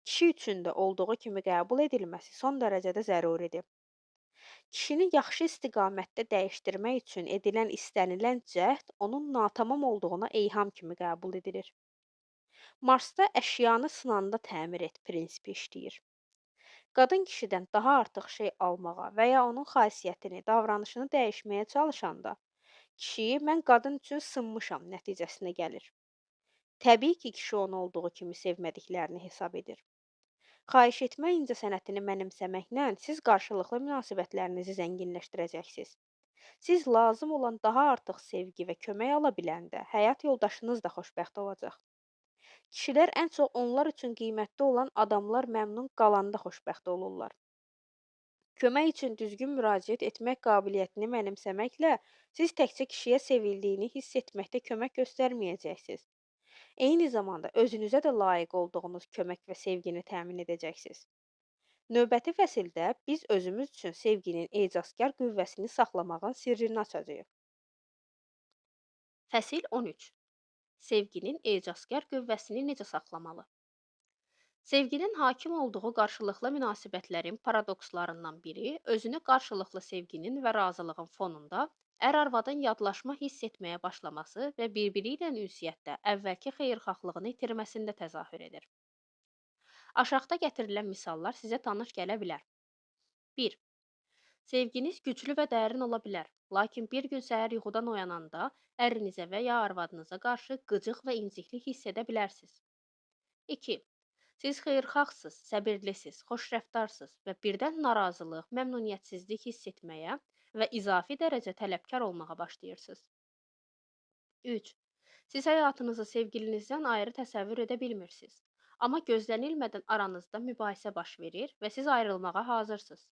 kişi üçün də olduğu kimi qəbul edilməsi son dərəcədə zəruridir. Kişini yaxşı istiqamətdə dəyişdirmək üçün edilən istənilən cəhd onun natamam olduğuna eyham kimi qəbul edilir. Marsda əşyanı sınanda təmir et prinsipi işləyir. Qadın kişidən daha artıq şey almağa və ya onun xasiyyətini, davranışını dəyişməyə çalışanda, kişi mən qadın üçün sınmışam nəticəsinə gəlir. Təbii ki, kişi onu olduğu kimi sevmədiklərini hesab edir. Xahiş etmə incəsənətini mənimsəməklə siz qarşılıqlı münasibətlərinizi zənginləşdirəcəksiniz. Siz lazım olan daha artıq sevgi və kömək ala biləndə həyat yoldaşınız da xoşbəxt olacaq. Kişilər ən çox onlar üçün qiymətli olan adamlar məmnun qalanda xoşbəxt olurlar. Kömək üçün düzgün müraciət etmək qabiliyyətini mənimsəməklə siz təkcə kişiyə sevildiyini hiss etməkdə kömək göstərməyəcəksiniz. Eyni zamanda özünüzə də layiq olduğunuz kömək və sevgini təmin edəcəksiniz. Növbəti fəsildə biz özümüz üçün sevginin ecazkar qüvvəsini saxlamağın sirrini açacağıq. Fəsil 13. Sevginin ecazkar qüvvəsini necə saxlamalı? Sevginin hakim olduğu qarşılıqlı münasibətlərin paradokslarından biri özünü qarşılıqlı sevginin və razılığın fonunda ər-arvadın yadlaşma hiss etməyə başlaması və bir-biri ilə ünsiyyətdə əvvəlki xeyirxahlığını itirməsində təzahür edir. Aşağıda gətirilən misallar sizə tanış gələ bilər. 1. Sevginiz güclü və dərin ola bilər, lakin bir gün səhər yuxudan oyananda ərinizə və ya arvadınıza qarşı qıcıq və inciklik hiss edə bilərsiniz. 2. Siz xeyirxahsınız, səbirlisiniz, xoşrəftarsınız və birdən narazılıq, məmnuniyyətsizlik hiss etməyə və izafi dərəcə tələbkar olmağa başlayırsınız. 3. Siz həyatınızı sevgilinizdən ayrı təsəvvür edə bilmirsiniz. Amma gözlənilmədən aranızda mübahisə baş verir və siz ayrılmağa hazırsınız.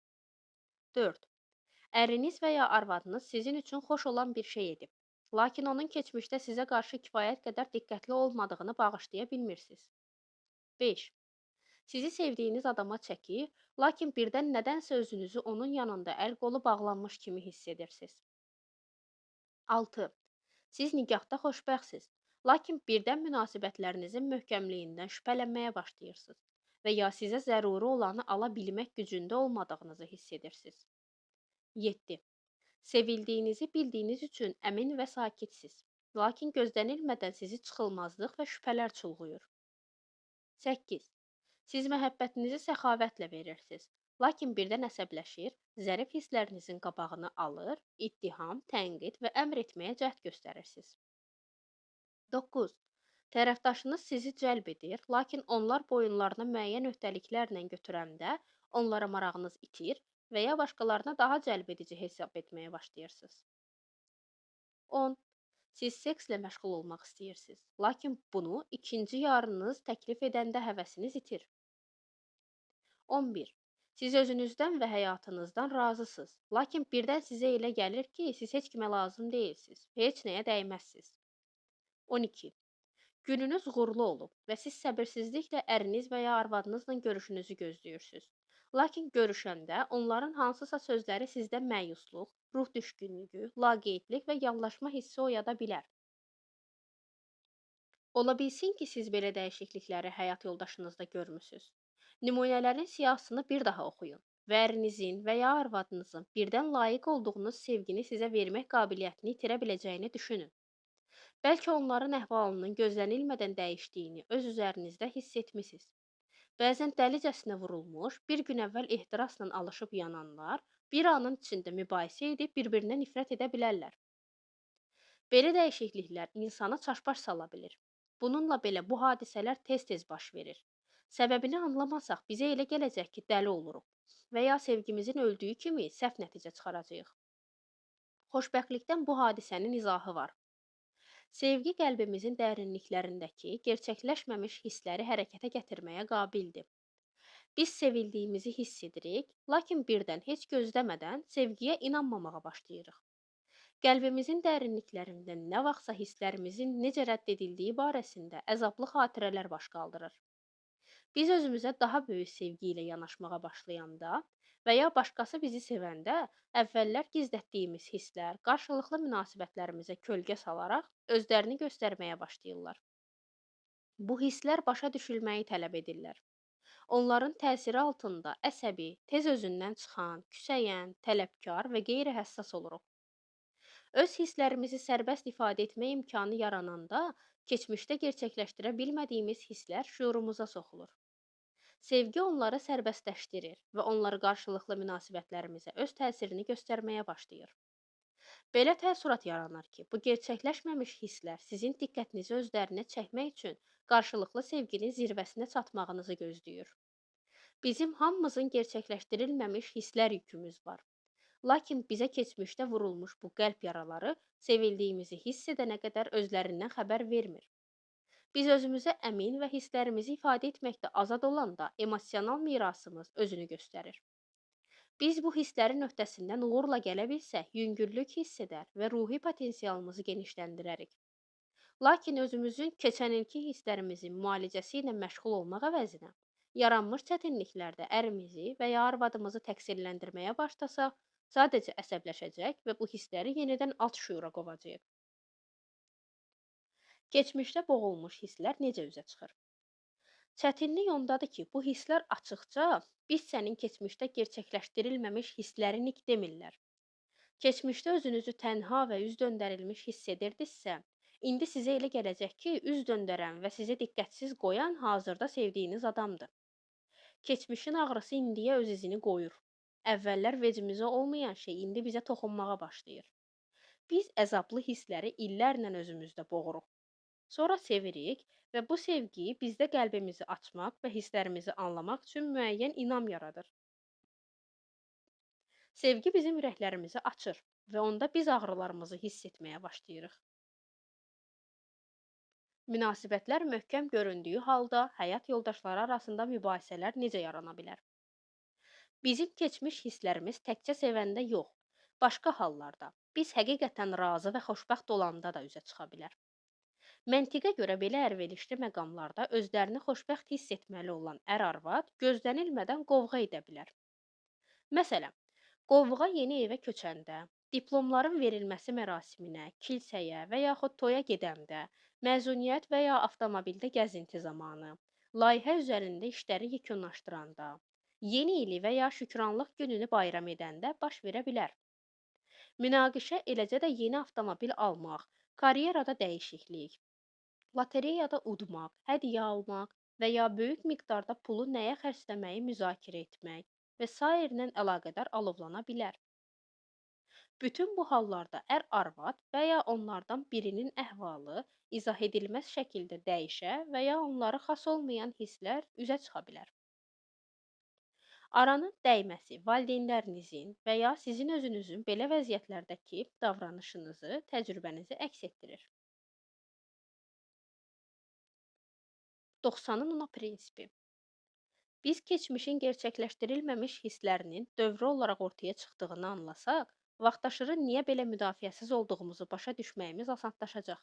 4. Əriniz və ya arvadınız sizin üçün xoş olan bir şey edib, lakin onun keçmişdə sizə qarşı kifayət qədər diqqətli olmadığını bağışlaya bilmirsiniz. 5. Sizi sevdiyiniz adama çəkir, lakin birdən nədənsə özünüzü onun yanında əl-qolu bağlanmış kimi hiss edirsiniz. 6. Siz nikahda xoşbəxtsiz, lakin birdən münasibətlərinizin möhkəmliyindən şübhələnməyə başlayırsınız və ya sizə zəruri olanı ala bilmək gücündə olmadığınızı hiss edirsiniz. 7. Sevildiyinizi bildiyiniz üçün əmin və sakitsiz, lakin gözlənilmədən sizi çıxılmazlıq və şübhələr çulğuyur. 8. Siz məhəbbətinizi səxavətlə verirsiniz, lakin birdən əsəbləşir, zərif hisslərinizin qabağını alır, ittiham, tənqid və əmr etməyə cəhd göstərirsiniz. 9. Tərəfdaşınız sizi cəlb edir, lakin onlar boyunlarına müəyyən öhdəliklərlə götürəndə onlara marağınız itir və ya başqalarına daha cəlb edici hesab etməyə başlayırsınız. 10. Siz sekslə məşğul olmaq istəyirsiniz, lakin bunu ikinci yarınız təklif edəndə həvəsiniz itir. 11. Siz özünüzdən və həyatınızdan razısınız, lakin birdən sizə elə gəlir ki, siz heç kimə lazım deyilsiniz, heç nəyə dəyməzsiniz. 12. Gününüz uğurlu olub və siz səbirsizliklə əriniz və ya arvadınızla görüşünüzü gözləyirsiniz. Lakin görüşəndə onların hansısa sözləri sizdə məyusluq, ruh düşkünlüyü, laqeydlik və yallaşma hissi oyada bilər. Ola bilsin ki, siz belə dəyişiklikləri həyat yoldaşınızda görmüsünüz. Nümunələrin siyahısını bir daha oxuyun və ərinizin və ya arvadınızın birdən layiq olduğunuz sevgini sizə vermək qabiliyyətini itirə biləcəyini düşünün. Bəlkə onların əhvalının gözlənilmədən dəyişdiyini öz üzərinizdə hiss etmisiniz. Bəzən dəlicəsinə vurulmuş, bir gün əvvəl ehtirasla alışıb yananlar bir anın içində mübahisə edib bir-birinə nifrət edə bilərlər. Belə dəyişikliklər insanı çaşbaş sala bilir. Bununla belə bu hadisələr tez-tez baş verir. Səbəbini anlamasaq bizə elə gələcək ki, dəli oluruq və ya sevgimizin öldüyü kimi səhv nəticə çıxaracağıq. Xoşbəxtlikdən bu hadisənin izahı var. Sevgi qəlbimizin dərinliklərindəki gerçəkləşməmiş hissləri hərəkətə gətirməyə qabildir. Biz sevildiyimizi hiss edirik, lakin birdən heç gözləmədən sevgiyə inanmamağa başlayırıq. Qəlbimizin dərinliklərində nə vaxtsa hisslərimizin necə rədd edildiyi barəsində əzablı xatirələr baş qaldırır. Biz özümüzə daha böyük sevgi ilə yanaşmağa başlayanda və ya başqası bizi sevəndə əvvəllər gizlətdiyimiz hisslər qarşılıqlı münasibətlərimizə kölgə salaraq özlərini göstərməyə başlayırlar. Bu hisslər başa düşülməyi tələb edirlər. Onların təsiri altında əsəbi, tez özündən çıxan, küsəyən, tələbkar və qeyri-həssas oluruq. Öz hisslərimizi sərbəst ifadə etmə imkanı yarananda, keçmişdə gerçəkləşdirə bilmədiyimiz hisslər şüurumuza soxulur. Sevgi onları sərbəstləşdirir və onları qarşılıqlı münasibətlərimizə öz təsirini göstərməyə başlayır. Belə təəssürat yaranır ki, bu gerçəkləşməmiş hisslər sizin diqqətinizi özlərinə çəkmək üçün qarşılıqlı sevginin zirvəsinə çatmağınızı gözləyir. Bizim hamımızın gerçəkləşdirilməmiş hisslər yükümüz var. Lakin bizə keçmişdə vurulmuş bu qəlb yaraları sevildiyimizi hiss edənə qədər özlərindən xəbər vermir. Biz özümüzə əmin və hisslərimizi ifadə etməkdə azad olanda emosional mirasımız özünü göstərir. Biz bu hisslərin öhdəsindən uğurla gələ bilsək, yüngüllük hiss edər və ruhi potensialımızı genişləndirərik. Lakin özümüzün keçən ilki hisslərimizin müalicəsi ilə məşğul olmaq əvəzinə, yaranmış çətinliklərdə ərimizi və ya arvadımızı təqsirləndirməyə başlasaq, sadəcə əsəbləşəcək və bu hissləri yenidən alt şüura qovacağıq. Keçmişdə boğulmuş hisslər necə üzə çıxır? Çətinlik ondadır ki, bu hisslər açıqca biz sənin keçmişdə gerçəkləşdirilməmiş hisslərinik demirlər. Keçmişdə özünüzü tənha və üz döndərilmiş hiss edirdinizsə, indi sizə elə gələcək ki, üz döndərən və sizi diqqətsiz qoyan hazırda sevdiyiniz adamdır. Keçmişin ağrısı indiyə öz izini qoyur. Əvvəllər vecimizə olmayan şey indi bizə toxunmağa başlayır. Biz əzablı hissləri illərlə özümüzdə boğuruq. Sonra sevirik və bu sevgi bizdə qəlbimizi açmaq və hisslərimizi anlamaq üçün müəyyən inam yaradır. Sevgi bizim ürəklərimizi açır və onda biz ağrılarımızı hiss etməyə başlayırıq. Münasibətlər möhkəm göründüyü halda həyat yoldaşları arasında mübahisələr necə yarana bilər? Bizim keçmiş hisslərimiz təkcə sevəndə yox, başqa hallarda, biz həqiqətən razı və xoşbəxt olanda da üzə çıxa bilər. Məntiqə görə belə ərverişli məqamlarda özlərini xoşbəxt hiss etməli olan ər-arvad gözlənilmədən qovğa edə bilər. Məsələn, qovğa yeni evə köçəndə, diplomların verilməsi mərasiminə, kilsəyə və yaxud toya gedəndə, məzuniyyət və ya avtomobildə gəzinti zamanı, layihə üzərində işləri yekunlaşdıranda, yeni ili və ya şükranlıq gününü bayram edəndə baş verə bilər. Münaqişə eləcə də yeni avtomobil almaq, karyerada dəyişiklik, lotereyada udmaq, hədiyyə almaq və ya böyük miqdarda pulu nəyə xərcləməyi müzakirə etmək və sairlə əlaqədar alovlana bilər. Bütün bu hallarda ər-arvad və ya onlardan birinin əhvalı izah edilməz şəkildə dəyişə və ya onları xas olmayan hisslər üzə çıxa bilər. Aranın dəyməsi valideynlərinizin və ya sizin özünüzün belə vəziyyətlərdəki davranışınızı, təcrübənizi əks etdirir. 90-ın ona prinsipi. Biz keçmişin gerçəkləşdirilməmiş hisslərinin dövrü olaraq ortaya çıxdığını anlasaq, vaxtaşırı niyə belə müdafiəsiz olduğumuzu başa düşməyimiz asanlaşacaq.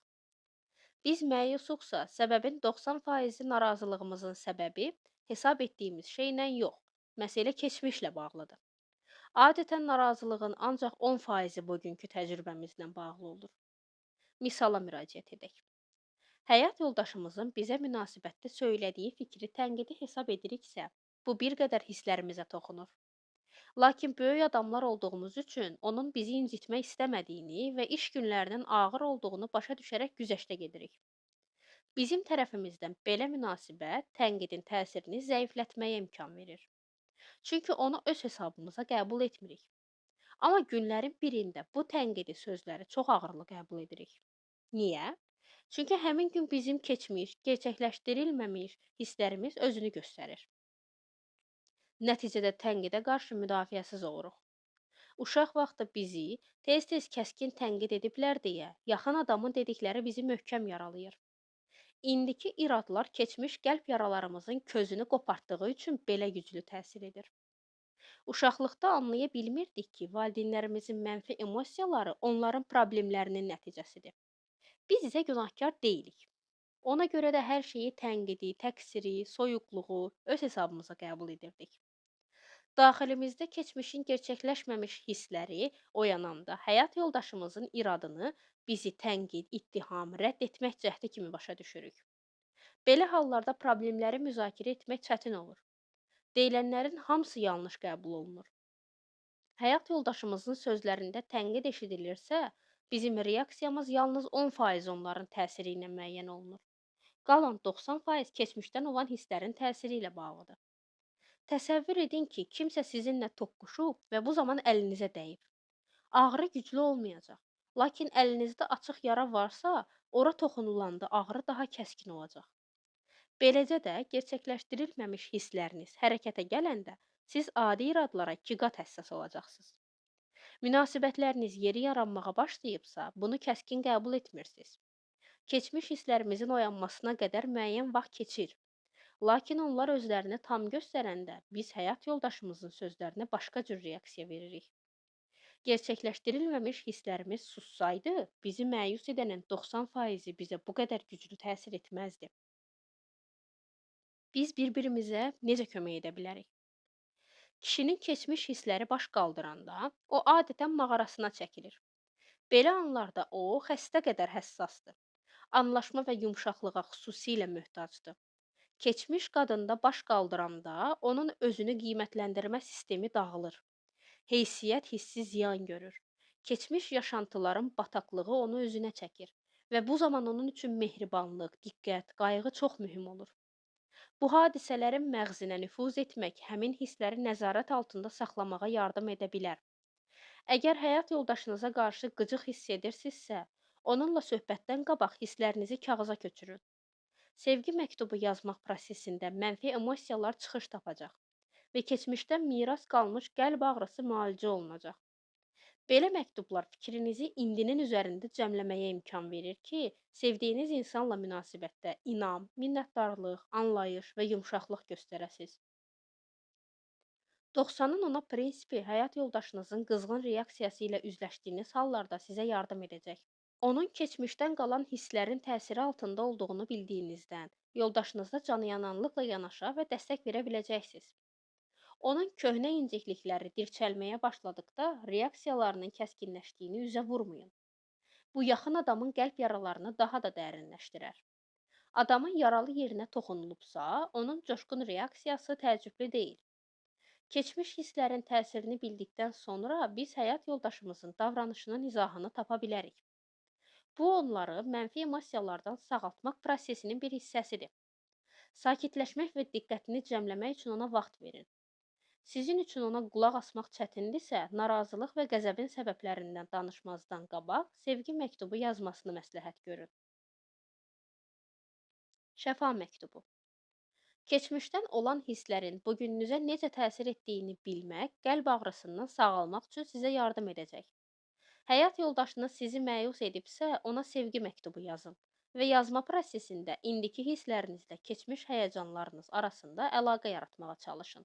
Biz məyusuqsa, səbəbin 90% narazılığımızın səbəbi hesab etdiyimiz şeylə yox, məsələ keçmişlə bağlıdır. Adətən narazılığın ancaq 10%-i bugünkü təcrübəmizlə bağlı olur. Misala müraciət edək. Həyat yoldaşımızın bizə münasibətdə söylədiyi fikri tənqidi hesab ediriksə, bu bir qədər hisslərimizə toxunur. Lakin böyük adamlar olduğumuz üçün onun bizi incitmək istəmədiyini və iş günlərinin ağır olduğunu başa düşərək güzəştə gedirik. Bizim tərəfimizdən belə münasibət tənqidin təsirini zəiflətməyə imkan verir. Çünki onu öz hesabımıza qəbul etmirik. Amma günlərin birində bu tənqidi sözləri çox ağırlı qəbul edirik. Niyə? Çünki həmin gün bizim keçmiş, gerçəkləşdirilməmiş hisslərimiz özünü göstərir. Nəticədə tənqidə qarşı müdafiəsiz oluruq. Uşaq vaxtı bizi tez-tez kəskin tənqid ediblər deyə yaxın adamın dedikləri bizi möhkəm yaralayır. İndiki iradlar keçmiş qəlb yaralarımızın közünü qopartdığı üçün belə güclü təsir edir. Uşaqlıqda anlaya bilmirdik ki, valideynlərimizin mənfi emosiyaları onların problemlərinin nəticəsidir. Biz isə günahkar deyilik. Ona görə də hər şeyi tənqidi, təqsiri, soyuqluğu öz hesabımıza qəbul edirdik. Daxilimizdə keçmişin gerçəkləşməmiş hissləri oyananda həyat yoldaşımızın iradını bizi tənqid, ittiham, rədd etmək cəhdi kimi başa düşürük. Belə hallarda problemləri müzakirə etmək çətin olur. Deyilənlərin hamısı yanlış qəbul olunur. Həyat yoldaşımızın sözlərində tənqid eşidilirsə, bizim reaksiyamız yalnız 10% onların təsiri ilə müəyyən olunur. Qalan 90% keçmişdən olan hisslərin təsiri ilə bağlıdır. Təsəvvür edin ki, kimsə sizinlə toqquşub və bu zaman əlinizə dəyib. Ağrı güclü olmayacaq. Lakin əlinizdə açıq yara varsa, ora toxunulanda ağrı daha kəskin olacaq. Beləcə də gerçəkləşdirilməmiş hissləriniz hərəkətə gələndə siz adi iradlara 2 qat həssas olacaqsınız. Münasibətləriniz yeri yaranmağa başlayıbsa, bunu kəskin qəbul etmirsiniz. Keçmiş hisslərimizin oyanmasına qədər müəyyən vaxt keçir. Lakin onlar özlərini tam göstərəndə biz həyat yoldaşımızın sözlərinə başqa cür reaksiya veririk. Gerçəkləşdirilməmiş hisslərimiz sussaydı, bizi məyus edənin 90%-i bizə bu qədər güclü təsir etməzdi. Biz bir-birimizə necə kömək edə bilərik? Kişinin keçmiş hissləri baş qaldıranda, o adətən mağarasına çəkilir. Belə anlarda o, xəstə qədər həssasdır. Anlaşma və yumşaqlığa xüsusilə möhtacdır. Keçmiş qadında baş qaldıranda, onun özünü qiymətləndirmə sistemi dağılır. Heysiyyət hissi ziyan görür. Keçmiş yaşantıların bataqlığı onu özünə çəkir və bu zaman onun üçün mehribanlıq, diqqət, qayğı çox mühüm olur. Bu hadisələrin məğzinə nüfuz etmək həmin hissləri nəzarət altında saxlamağa yardım edə bilər. Əgər həyat yoldaşınıza qarşı qıcıq hiss edirsinizsə, onunla söhbətdən qabaq hisslərinizi kağıza köçürün. Sevgi məktubu yazmaq prosesində mənfi emosiyalar çıxış tapacaq və keçmişdən miras qalmış qəlb ağrısı müalicə olunacaq. Belə məktublar fikrinizi indinin üzərində cəmləməyə imkan verir ki, sevdiyiniz insanla münasibətdə inam, minnətdarlıq, anlayış və yumşaqlıq göstərəsiniz. 90-ın ona prinsipi həyat yoldaşınızın qızğın reaksiyası ilə üzləşdiyiniz hallarda sizə yardım edəcək. Onun keçmişdən qalan hisslərin təsiri altında olduğunu bildiyinizdən, yoldaşınıza canıyananlıqla yanaşa və dəstək verə biləcəksiniz. Onun köhnə inciklikləri dirçəlməyə başladıqda reaksiyalarının kəskinləşdiyini üzə vurmayın. Bu, yaxın adamın qəlb yaralarını daha da dərinləşdirər. Adamın yaralı yerinə toxunulubsa, onun coşqun reaksiyası təəccüblü deyil. Keçmiş hisslərin təsirini bildikdən sonra biz həyat yoldaşımızın davranışının izahını tapa bilərik. Bu, onları mənfi emosiyalardan sağaltmaq prosesinin bir hissəsidir. Sakitləşmək və diqqətini cəmləmək üçün ona vaxt verin. Sizin üçün ona qulaq asmaq çətindirsə, narazılıq və qəzəbin səbəblərindən danışmazdan qabaq sevgi məktubu yazmasını məsləhət görün. Şəfa məktubu. Keçmişdən olan hisslərin bugününüzə necə təsir etdiyini bilmək, qəlb ağrısından sağalmaq üçün sizə yardım edəcək. Həyat yoldaşınız sizi məyus edibsə, ona sevgi məktubu yazın və yazma prosesində indiki hisslərinizlə keçmiş həyəcanlarınız arasında əlaqə yaratmağa çalışın.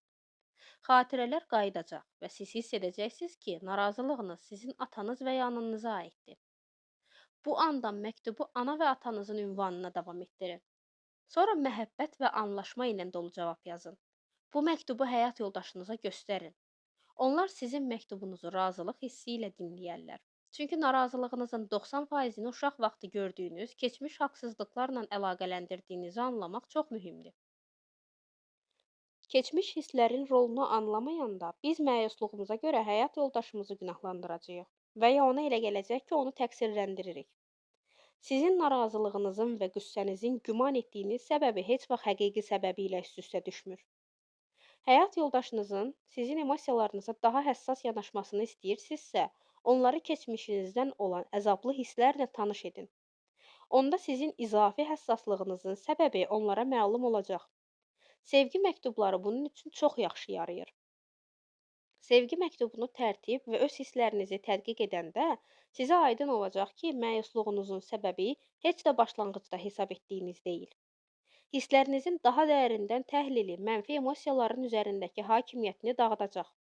Xatirələr qayıdacaq və siz hiss edəcəksiniz ki, narazılığınız sizin atanız və ya ananıza aiddir. Bu andan məktubu ana və atanızın ünvanına davam etdirin. Sonra məhəbbət və anlaşma ilə dolu cavab yazın. Bu məktubu həyat yoldaşınıza göstərin. Onlar sizin məktubunuzu razılıq hissi ilə dinləyərlər. Çünki narazılığınızın 90%-ni uşaq vaxtı gördüyünüz keçmiş haqsızlıqlarla əlaqələndirdiyinizi anlamaq çox mühümdür. Keçmiş hisslərin rolunu anlamayanda biz məyusluğumuza görə həyat yoldaşımızı günahlandıracağıq və ya ona elə gələcək ki, onu təqsirləndiririk. Sizin narazılığınızın və qüssənizin güman etdiyiniz səbəbi heç vaxt həqiqi səbəbi ilə üst-üstə düşmür. Həyat yoldaşınızın sizin emosiyalarınıza daha həssas yanaşmasını istəyirsinizsə, onları keçmişinizdən olan əzablı hisslərlə tanış edin. Onda sizin izafi həssaslığınızın səbəbi onlara məlum olacaq. Sevgi məktubları bunun üçün çox yaxşı yarayır. Sevgi məktubunu tərtib və öz hisslərinizi tədqiq edəndə sizə aydın olacaq ki, məyusluğunuzun səbəbi heç də başlanğıcda hesab etdiyiniz deyil. Hisslərinizin daha dərindən təhlili mənfi emosiyaların üzərindəki hakimiyyətini dağıdacaq.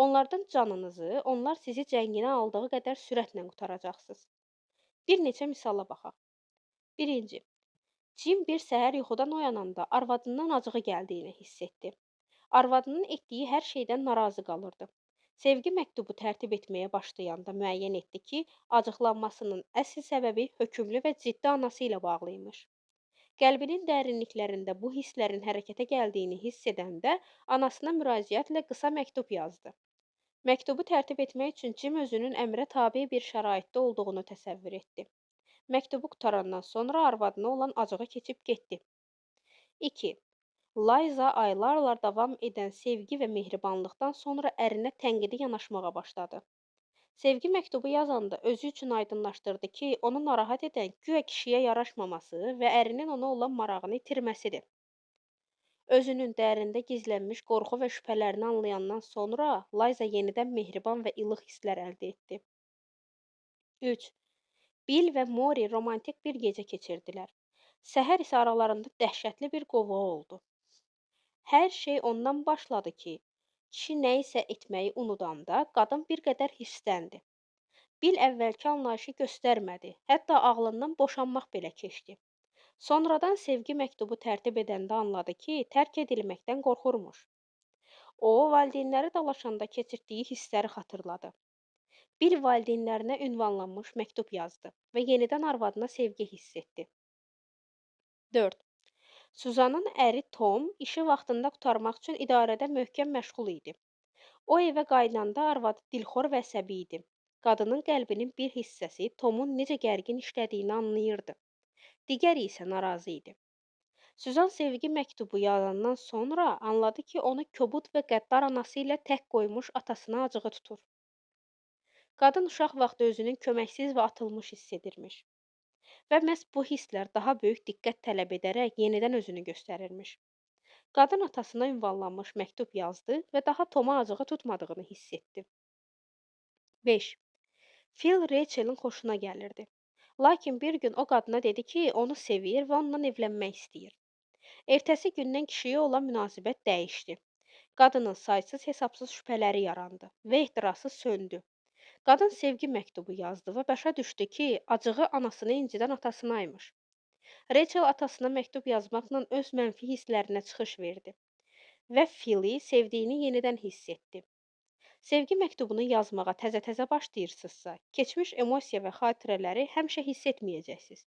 Onlardan canınızı, onlar sizi cənginə aldığı qədər sürətlə qurtaracaqsınız. Bir neçə misala baxaq. Birinci. Cim bir səhər yuxudan oyananda arvadından acığı gəldiyini hiss etdi. Arvadının etdiyi hər şeydən narazı qalırdı. Sevgi məktubu tərtib etməyə başlayanda müəyyən etdi ki, acıqlanmasının əsl səbəbi hökümlü və ciddi anası ilə bağlıymış. Qəlbinin dərinliklərində bu hisslərin hərəkətə gəldiyini hiss edəndə anasına müraciətlə qısa məktub yazdı. Məktubu tərtib etmək üçün Cim özünün əmrə tabe bir şəraitdə olduğunu təsəvvür etdi. Məktubu qutarandan sonra arvadına olan acığı keçib getdi. 2. Layza aylarla davam edən sevgi və mehribanlıqdan sonra ərinə tənqidi yanaşmağa başladı. Sevgi məktubu yazanda özü üçün aydınlaşdırdı ki, onu narahat edən güya kişiyə yaraşmaması və ərinin ona olan marağını itirməsidir. Özünün dərində gizlənmiş qorxu və şübhələrini anlayandan sonra Layza yenidən mehriban və ilıq hisslər əldə etdi. 3. Bill və Mori romantik bir gecə keçirdilər. Səhər isə aralarında dəhşətli bir qovğa oldu. Hər şey ondan başladı ki, kişi nə isə etməyi unudanda qadın bir qədər hissləndi. Bill əvvəlki anlayışı göstərmədi, hətta ağlından boşanmaq belə keçdi. Sonradan sevgi məktubu tərtib edəndə anladı ki, tərk edilməkdən qorxurmuş. O, valideynləri dalaşanda keçirdiyi hissləri xatırladı. Bir valideynlərinə ünvanlanmış məktub yazdı və yenidən arvadına sevgi hiss etdi. 4. Suzanın əri Tom işi vaxtında qurtarmaq üçün idarədə möhkəm məşğul idi. O evə qayıdanda arvadı dilxor və əsəbi idi. Qadının qəlbinin bir hissəsi Tomun necə gərgin işlədiyini anlayırdı. Digəri isə narazı idi. Suzan sevgi məktubu yazandan sonra anladı ki, onu kobud və qəddar anası ilə tək qoymuş atasına acığı tutur. Qadın uşaq vaxtı özünün köməksiz və atılmış hiss edirmiş. Və məhz bu hisslər daha böyük diqqət tələb edərək yenidən özünü göstərirmiş. Qadın atasına ünvanlanmış məktub yazdı və daha Toma acığı tutmadığını hiss etdi. 5. Phil Rachel'in xoşuna gəlirdi. Lakin bir gün o qadına dedi ki, onu sevir və onunla evlənmək istəyir. Ertəsi gündən kişiyə olan münasibət dəyişdi. Qadının saysız hesabsız şübhələri yarandı və ehtirası söndü. Qadın sevgi məktubu yazdı və başa düşdü ki, acığı anasını incidən atasınaymış. Rachel atasına məktub yazmaqla öz mənfi hisslərinə çıxış verdi və Phil'i sevdiyini yenidən hiss etdi. Sevgi məktubunu yazmağa təzə-təzə başlayırsınızsa, keçmiş emosiya və xatirələri həmişə hiss etməyəcəksiniz.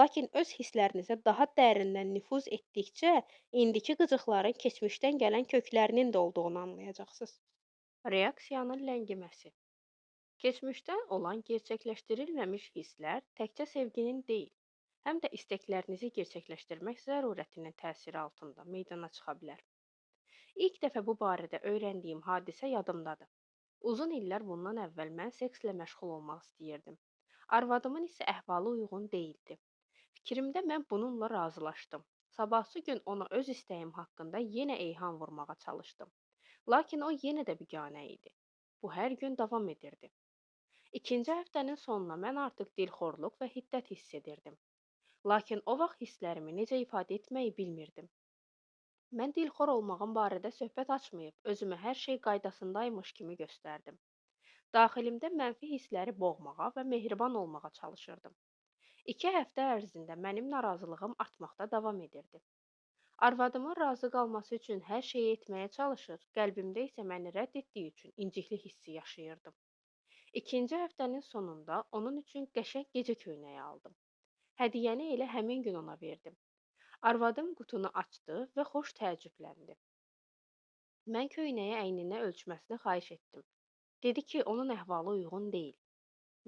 Lakin öz hisslərinizə daha dərindən nüfuz etdikcə, indiki qıcıqların keçmişdən gələn köklərinin də olduğunu anlayacaqsınız. Reaksiyanın ləngiməsi. Keçmişdə olan gerçəkləşdirilməmiş hisslər təkcə sevginin deyil, həm də istəklərinizi gerçəkləşdirmək zərurətinin təsiri altında meydana çıxa bilər. İlk dəfə bu barədə öyrəndiyim hadisə yadımdadır. Uzun illər bundan əvvəl mən sekslə məşğul olmaq istəyirdim. Arvadımın isə əhvalı uyğun deyildi. Fikrimdə mən bununla razılaşdım. Sabahsı gün ona öz istəyim haqqında yenə eyham vurmağa çalışdım. Lakin o yenə də biganə idi. Bu hər gün davam edirdi. İkinci həftənin sonuna mən artıq dilxorluq və hiddət hiss edirdim. Lakin o vaxt hisslərimi necə ifadə etməyi bilmirdim. Mən dilxor olmağım barədə söhbət açmayıb, özümü hər şey qaydasındaymış kimi göstərdim. Daxilimdə mənfi hissləri boğmağa və mehriban olmağa çalışırdım. 2 həftə ərzində mənim narazılığım artmaqda davam edirdi. Arvadımın razı qalması üçün hər şeyi etməyə çalışır, qəlbimdə isə məni rədd etdiyi üçün inciklik hissi yaşayırdım. İkinci həftənin sonunda onun üçün qəşəng gecə köynəyi aldım. Hədiyyəni elə həmin gün ona verdim. Arvadım qutunu açdı və xoş təəccübləndi. Mən köynəyi əyninə ölçməsini xahiş etdim. Dedi ki, onun əhvalı uyğun deyil.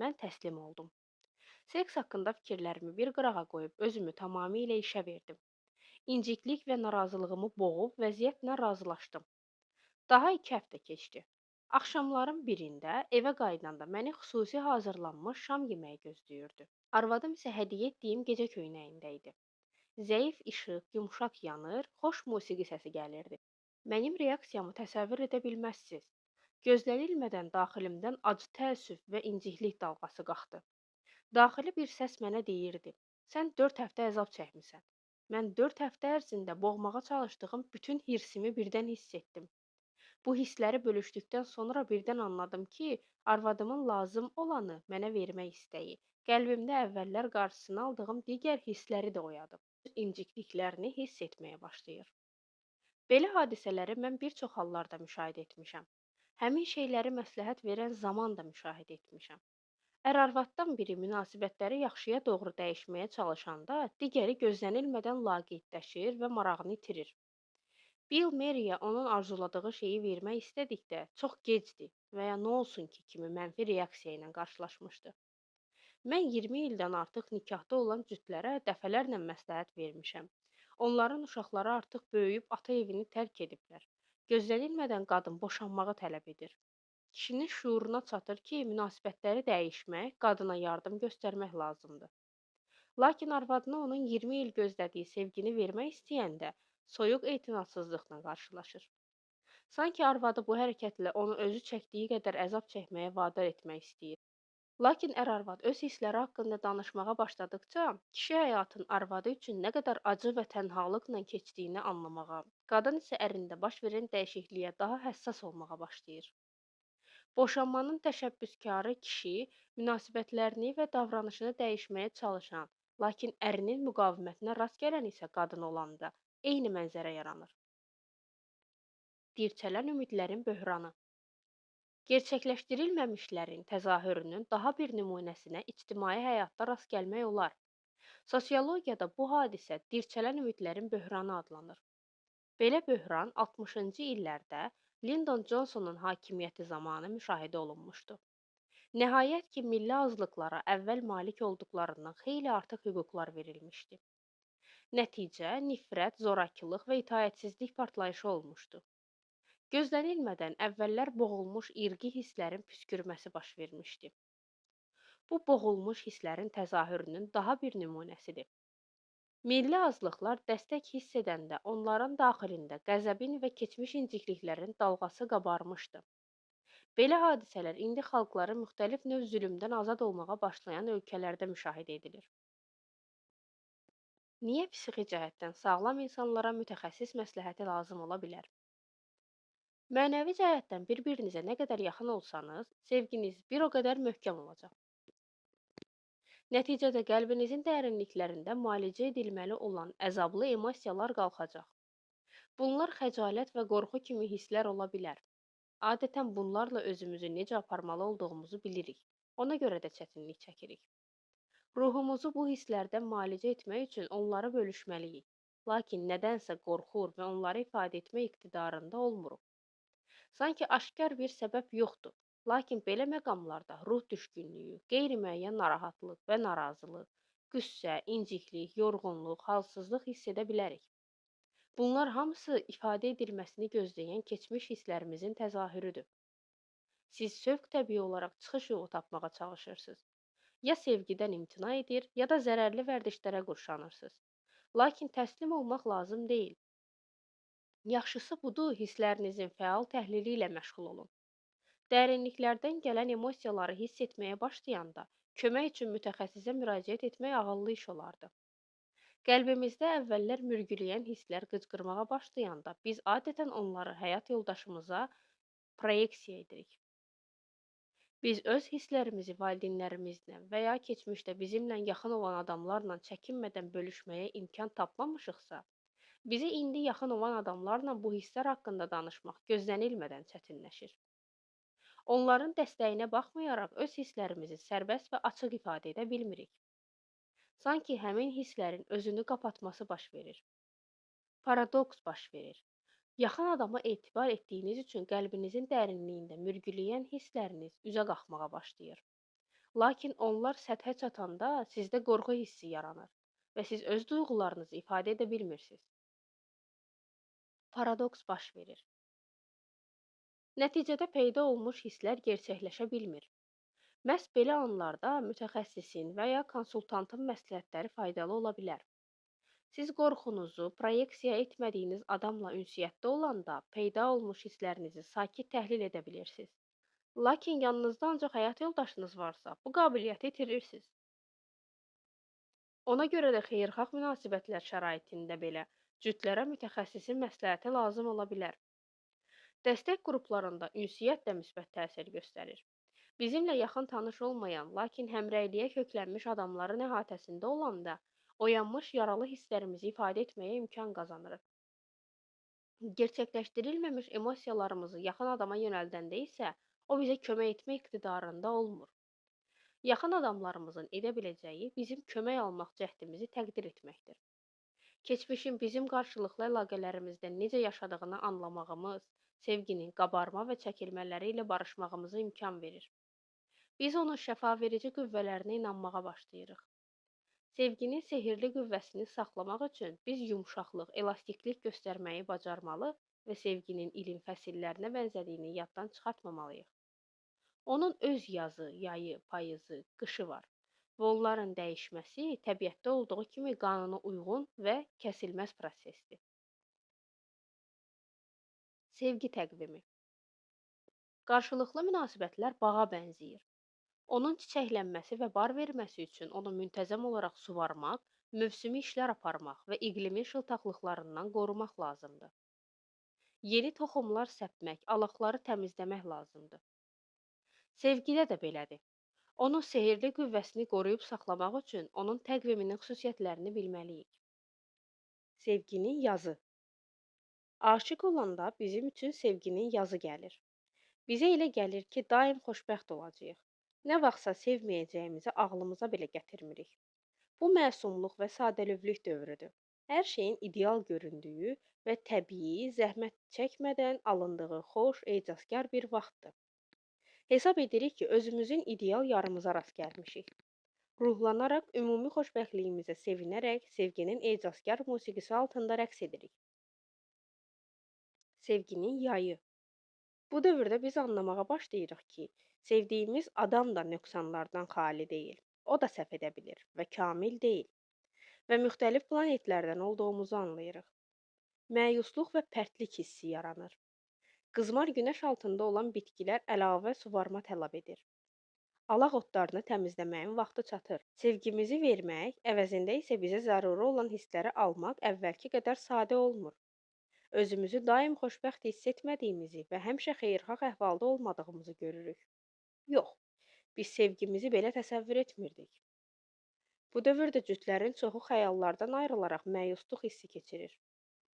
Mən təslim oldum. Seks haqqında fikirlərimi bir qırağa qoyub özümü tamamilə işə verdim. İnciklik və narazılığımı boğub vəziyyətlə razılaşdım. Daha 2 həftə keçdi. Axşamların birində evə qayıdanda məni xüsusi hazırlanmış şam yeməyi gözləyirdi. Arvadım isə hədiyyə etdiyim gecə köynəyində idi. Zəif işıq, yumşaq yanır, xoş musiqi səsi gəlirdi. Mənim reaksiyamı təsəvvür edə bilməzsiniz. Gözlənilmədən daxilimdən acı təəssüf və inciklik dalğası qalxdı. Daxili bir səs mənə deyirdi: "Sən 4 həftə əzab çəkmisən." Mən 4 həftə ərzində boğmağa çalışdığım bütün hirsimi birdən hiss etdim. Bu hissləri bölüşdükdən sonra birdən anladım ki, arvadımın lazım olanı mənə vermək istəyi, qəlbimdə əvvəllər qarşısını aldığım digər hissləri də oyadıb. Öz incikliklərini hiss etməyə başlayır. Belə hadisələri mən bir çox hallarda müşahidə etmişəm. Həmin şeyləri məsləhət verən zaman da müşahidə etmişəm. Ər-arvaddan biri münasibətləri yaxşıya doğru dəyişməyə çalışanda, digəri gözlənilmədən laqeydləşir və marağını itirir. Bill Mary'yə onun arzuladığı şeyi vermək istədikdə çox gecdir və ya nə olsun ki kimi mənfi reaksiya ilə qarşılaşmışdı. Mən 20 ildən artıq nikahda olan cütlərə dəfələrlə məsləhət vermişəm. Onların uşaqları artıq böyüyüb ata evini tərk ediblər. Gözlənilmədən qadın boşanmağı tələb edir. Kişinin şuuruna çatır ki, münasibətləri dəyişmək, qadına yardım göstərmək lazımdır. Lakin arvadına onun 20 il gözlədiyi sevgini vermək istəyəndə soyuq etinasızlıqla qarşılaşır. Sanki arvadı bu hərəkətlə onu özü çəkdiyi qədər əzab çəkməyə vadar etmək istəyir. Lakin ər-arvad öz hissləri haqqında danışmağa başladıkca, kişi həyatın arvadı üçün nə qədər acı və tənhalıqla keçdiyini anlamağa, qadın isə ərində baş verən dəyişikliyə daha həssas olmağa başlayır. Boşanmanın təşəbbüskarı kişi münasibətlərini və davranışını dəyişməyə çalışan, lakin ərinin müqavimətinə rast gələn isə qadın olanda eyni mənzərə yaranır. Dirçələn ümidlərin böhranı. Gerçəkləşdirilməmişlərin təzahürünün daha bir nümunəsinə ictimai həyatda rast gəlmək olar. Sosiologiyada bu hadisə dirçələn ümidlərin böhranı adlanır. Belə böhran 60-cı illərdə Lyndon Johnsonun hakimiyyəti zamanı müşahidə olunmuşdu. Nəhayət ki, milli azlıqlara əvvəl malik olduqlarından xeyli artıq hüquqlar verilmişdi. Nəticə, nifrət, zorakılıq və itaətsizlik partlayışı olmuşdu. Gözlənilmədən əvvəllər boğulmuş irqi hisslərin püskürməsi baş vermişdi. Bu boğulmuş hisslərin təzahürünün daha bir nümunəsidir. Milli azlıqlar dəstək hiss edəndə onların daxilində qəzəbin və keçmiş incikliklərin dalğası qabarmışdı. Belə hadisələr indi xalqları müxtəlif növ zülmdən azad olmağa başlayan ölkələrdə müşahidə edilir. Niyə psixi cəhətdən sağlam insanlara mütəxəssis məsləhəti lazım ola bilər? Mənəvi cəhətdən bir-birinizə nə qədər yaxın olsanız, sevginiz bir o qədər möhkəm olacaq. Nəticədə qəlbinizin dərinliklərində müalicə edilməli olan əzablı emosiyalar qalxacaq. Bunlar xəcalət və qorxu kimi hisslər ola bilər. Adətən bunlarla özümüzü necə aparmalı olduğumuzu bilirik. Ona görə də çətinlik çəkirik. Ruhumuzu bu hisslərdən müalicə etmək üçün onları bölüşməliyik. Lakin nədənsə qorxur və onları ifadə etmə iqtidarında olmuruq. Sanki aşkar bir səbəb yoxdur. Lakin belə məqamlarda ruh düşkünlüyü, qeyri-müəyyən narahatlıq və narazılıq, qüssə, inciklik, yorğunluq, halsızlıq hiss edə bilərik. Bunlar hamısı ifadə edilməsini gözləyən keçmiş hisslərimizin təzahürüdür. Siz sövq təbii olaraq çıxış yolu tapmağa çalışırsınız. Ya sevgidən imtina edir, ya da zərərli vərdişlərə qurşanırsınız. Lakin təslim olmaq lazım deyil. Yaxşısı budur, hisslərinizin fəal təhlili ilə məşğul olun. Dərinliklərdən gələn emosiyaları hiss etməyə başlayanda, kömək üçün mütəxəssisə müraciət etmək ağıllı iş olardı. Qəlbimizdə əvvəllər mürgüləyən hisslər qıcqırmağa başlayanda, biz adətən onları həyat yoldaşımıza proyeksiya edirik. Biz öz hisslərimizi valideynlərimizlə və ya keçmişdə bizimlə yaxın olan adamlarla çəkinmədən bölüşməyə imkan tapmamışıqsa, bizə indi yaxın olan adamlarla bu hisslər haqqında danışmaq gözlənilmədən çətinləşir. Onların dəstəyinə baxmayaraq öz hisslərimizi sərbəst və açıq ifadə edə bilmirik. Sanki həmin hisslərin özünü qapatması baş verir. Paradoks baş verir. Yaxın adama etibar etdiyiniz üçün qəlbinizin dərinliyində mürgüləyən hissləriniz üzə qalxmağa başlayır. Lakin onlar səthə çatanda sizdə qorxu hissi yaranır və siz öz duyğularınızı ifadə edə bilmirsiniz. Paradoks baş verir. Nəticədə peyda olmuş hisslər gerçəkləşə bilmir. Məhz belə anlarda mütəxəssisin və ya konsultantın məsləhətləri faydalı ola bilər. Siz qorxunuzu proyeksiya etmədiyiniz adamla ünsiyyətdə olanda peyda olmuş hisslərinizi sakit təhlil edə bilirsiniz. Lakin yanınızda ancaq həyat yoldaşınız varsa, bu qabiliyyəti itirirsiniz. Ona görə də xeyirxah münasibətlər şəraitində belə cütlərə mütəxəssisin məsləhəti lazım ola bilər. Dəstək qruplarında ünsiyyət də müsbət təsir göstərir. Bizimlə yaxın tanış olmayan, lakin həmrəyliyə köklənmiş adamların əhatəsində olanda oyanmış yaralı hisslərimizi ifadə etməyə imkan qazanırıq. Gerçəkləşdirilməmiş emosiyalarımızı yaxın adama yönəldəndə isə o bizə kömək etmə iqtidarında olmur. Yaxın adamlarımızın edə biləcəyi bizim kömək almaq cəhdimizi təqdir etməkdir. Keçmişin bizim qarşılıqlı əlaqələrimizdə necə yaşadığını anlamağımız, sevginin qabarma və çəkilmələri ilə barışmağımıza imkan verir. Biz onun şəfaveverici qüvvələrinə inanmağa başlayırıq. Sevginin sehirli qüvvəsini saxlamaq üçün biz yumşaqlıq, elastiklik göstərməyi bacarmalı və sevginin ilin fəsillərinə bənzədiyini yaddan çıxartmamalıyıq. Onun öz yazı, yayı, payızı, qışı var və onların dəyişməsi təbiətdə olduğu kimi qanuna uyğun və kəsilməz prosesdir. Sevgi təqvimi. Qarşılıqlı münasibətlər bağa bənzəyir. Onun çiçəklənməsi və bar verməsi üçün onu müntəzəm olaraq suvarmaq, mövsümi işlər aparmaq və iqlimin şıltaqlıqlarından qorumaq lazımdır. Yeni toxumlar səpmək, alaqları təmizləmək lazımdır. Sevgidə də belədir. Onun sehirli qüvvəsini qoruyub saxlamaq üçün onun təqviminin xüsusiyyətlərini bilməliyik. Sevginin yazı. Aşiq olanda bizim üçün sevginin yazı gəlir. Bizə elə gəlir ki, daim xoşbəxt olacağıq. Nə vaxtsa sevməyəcəyimizi ağlımıza belə gətirmirik. Bu məsumluq və sadəlövlük dövrüdür. Hər şeyin ideal göründüyü və təbii, zəhmət çəkmədən alındığı xoş, ecazkar bir vaxtdır. Hesab edirik ki, özümüzün ideal yarımıza rast gəlmişik. Ruhlanaraq, ümumi xoşbəxtliyimizə sevinərək, sevginin ecazkar musiqisi altında rəqs edirik. Sevginin yayı. Bu dövrdə biz anlamağa başlayırıq ki, sevdiyimiz adam da nöqsanlardan xali deyil. O da səhv edə bilir və kamil deyil. Və müxtəlif planetlərdən olduğumuzu anlayırıq. Məyusluq və pərtlik hissi yaranır. Qızmar günəş altında olan bitkilər əlavə suvarma tələb edir. Alaq otlarını təmizləməyin vaxtı çatır. Sevgimizi vermək, əvəzində isə bizə zəruri olan hissləri almaq əvvəlki qədər sadə olmur. Özümüzü daim xoşbəxt hiss etmədiyimizi və həmişə xeyirxah əhvalda olmadığımızı görürük. Yox, biz sevgimizi belə təsəvvür etmirdik. Bu dövrdə cütlərin çoxu xəyallardan ayrılaraq məyusluq hissi keçirir.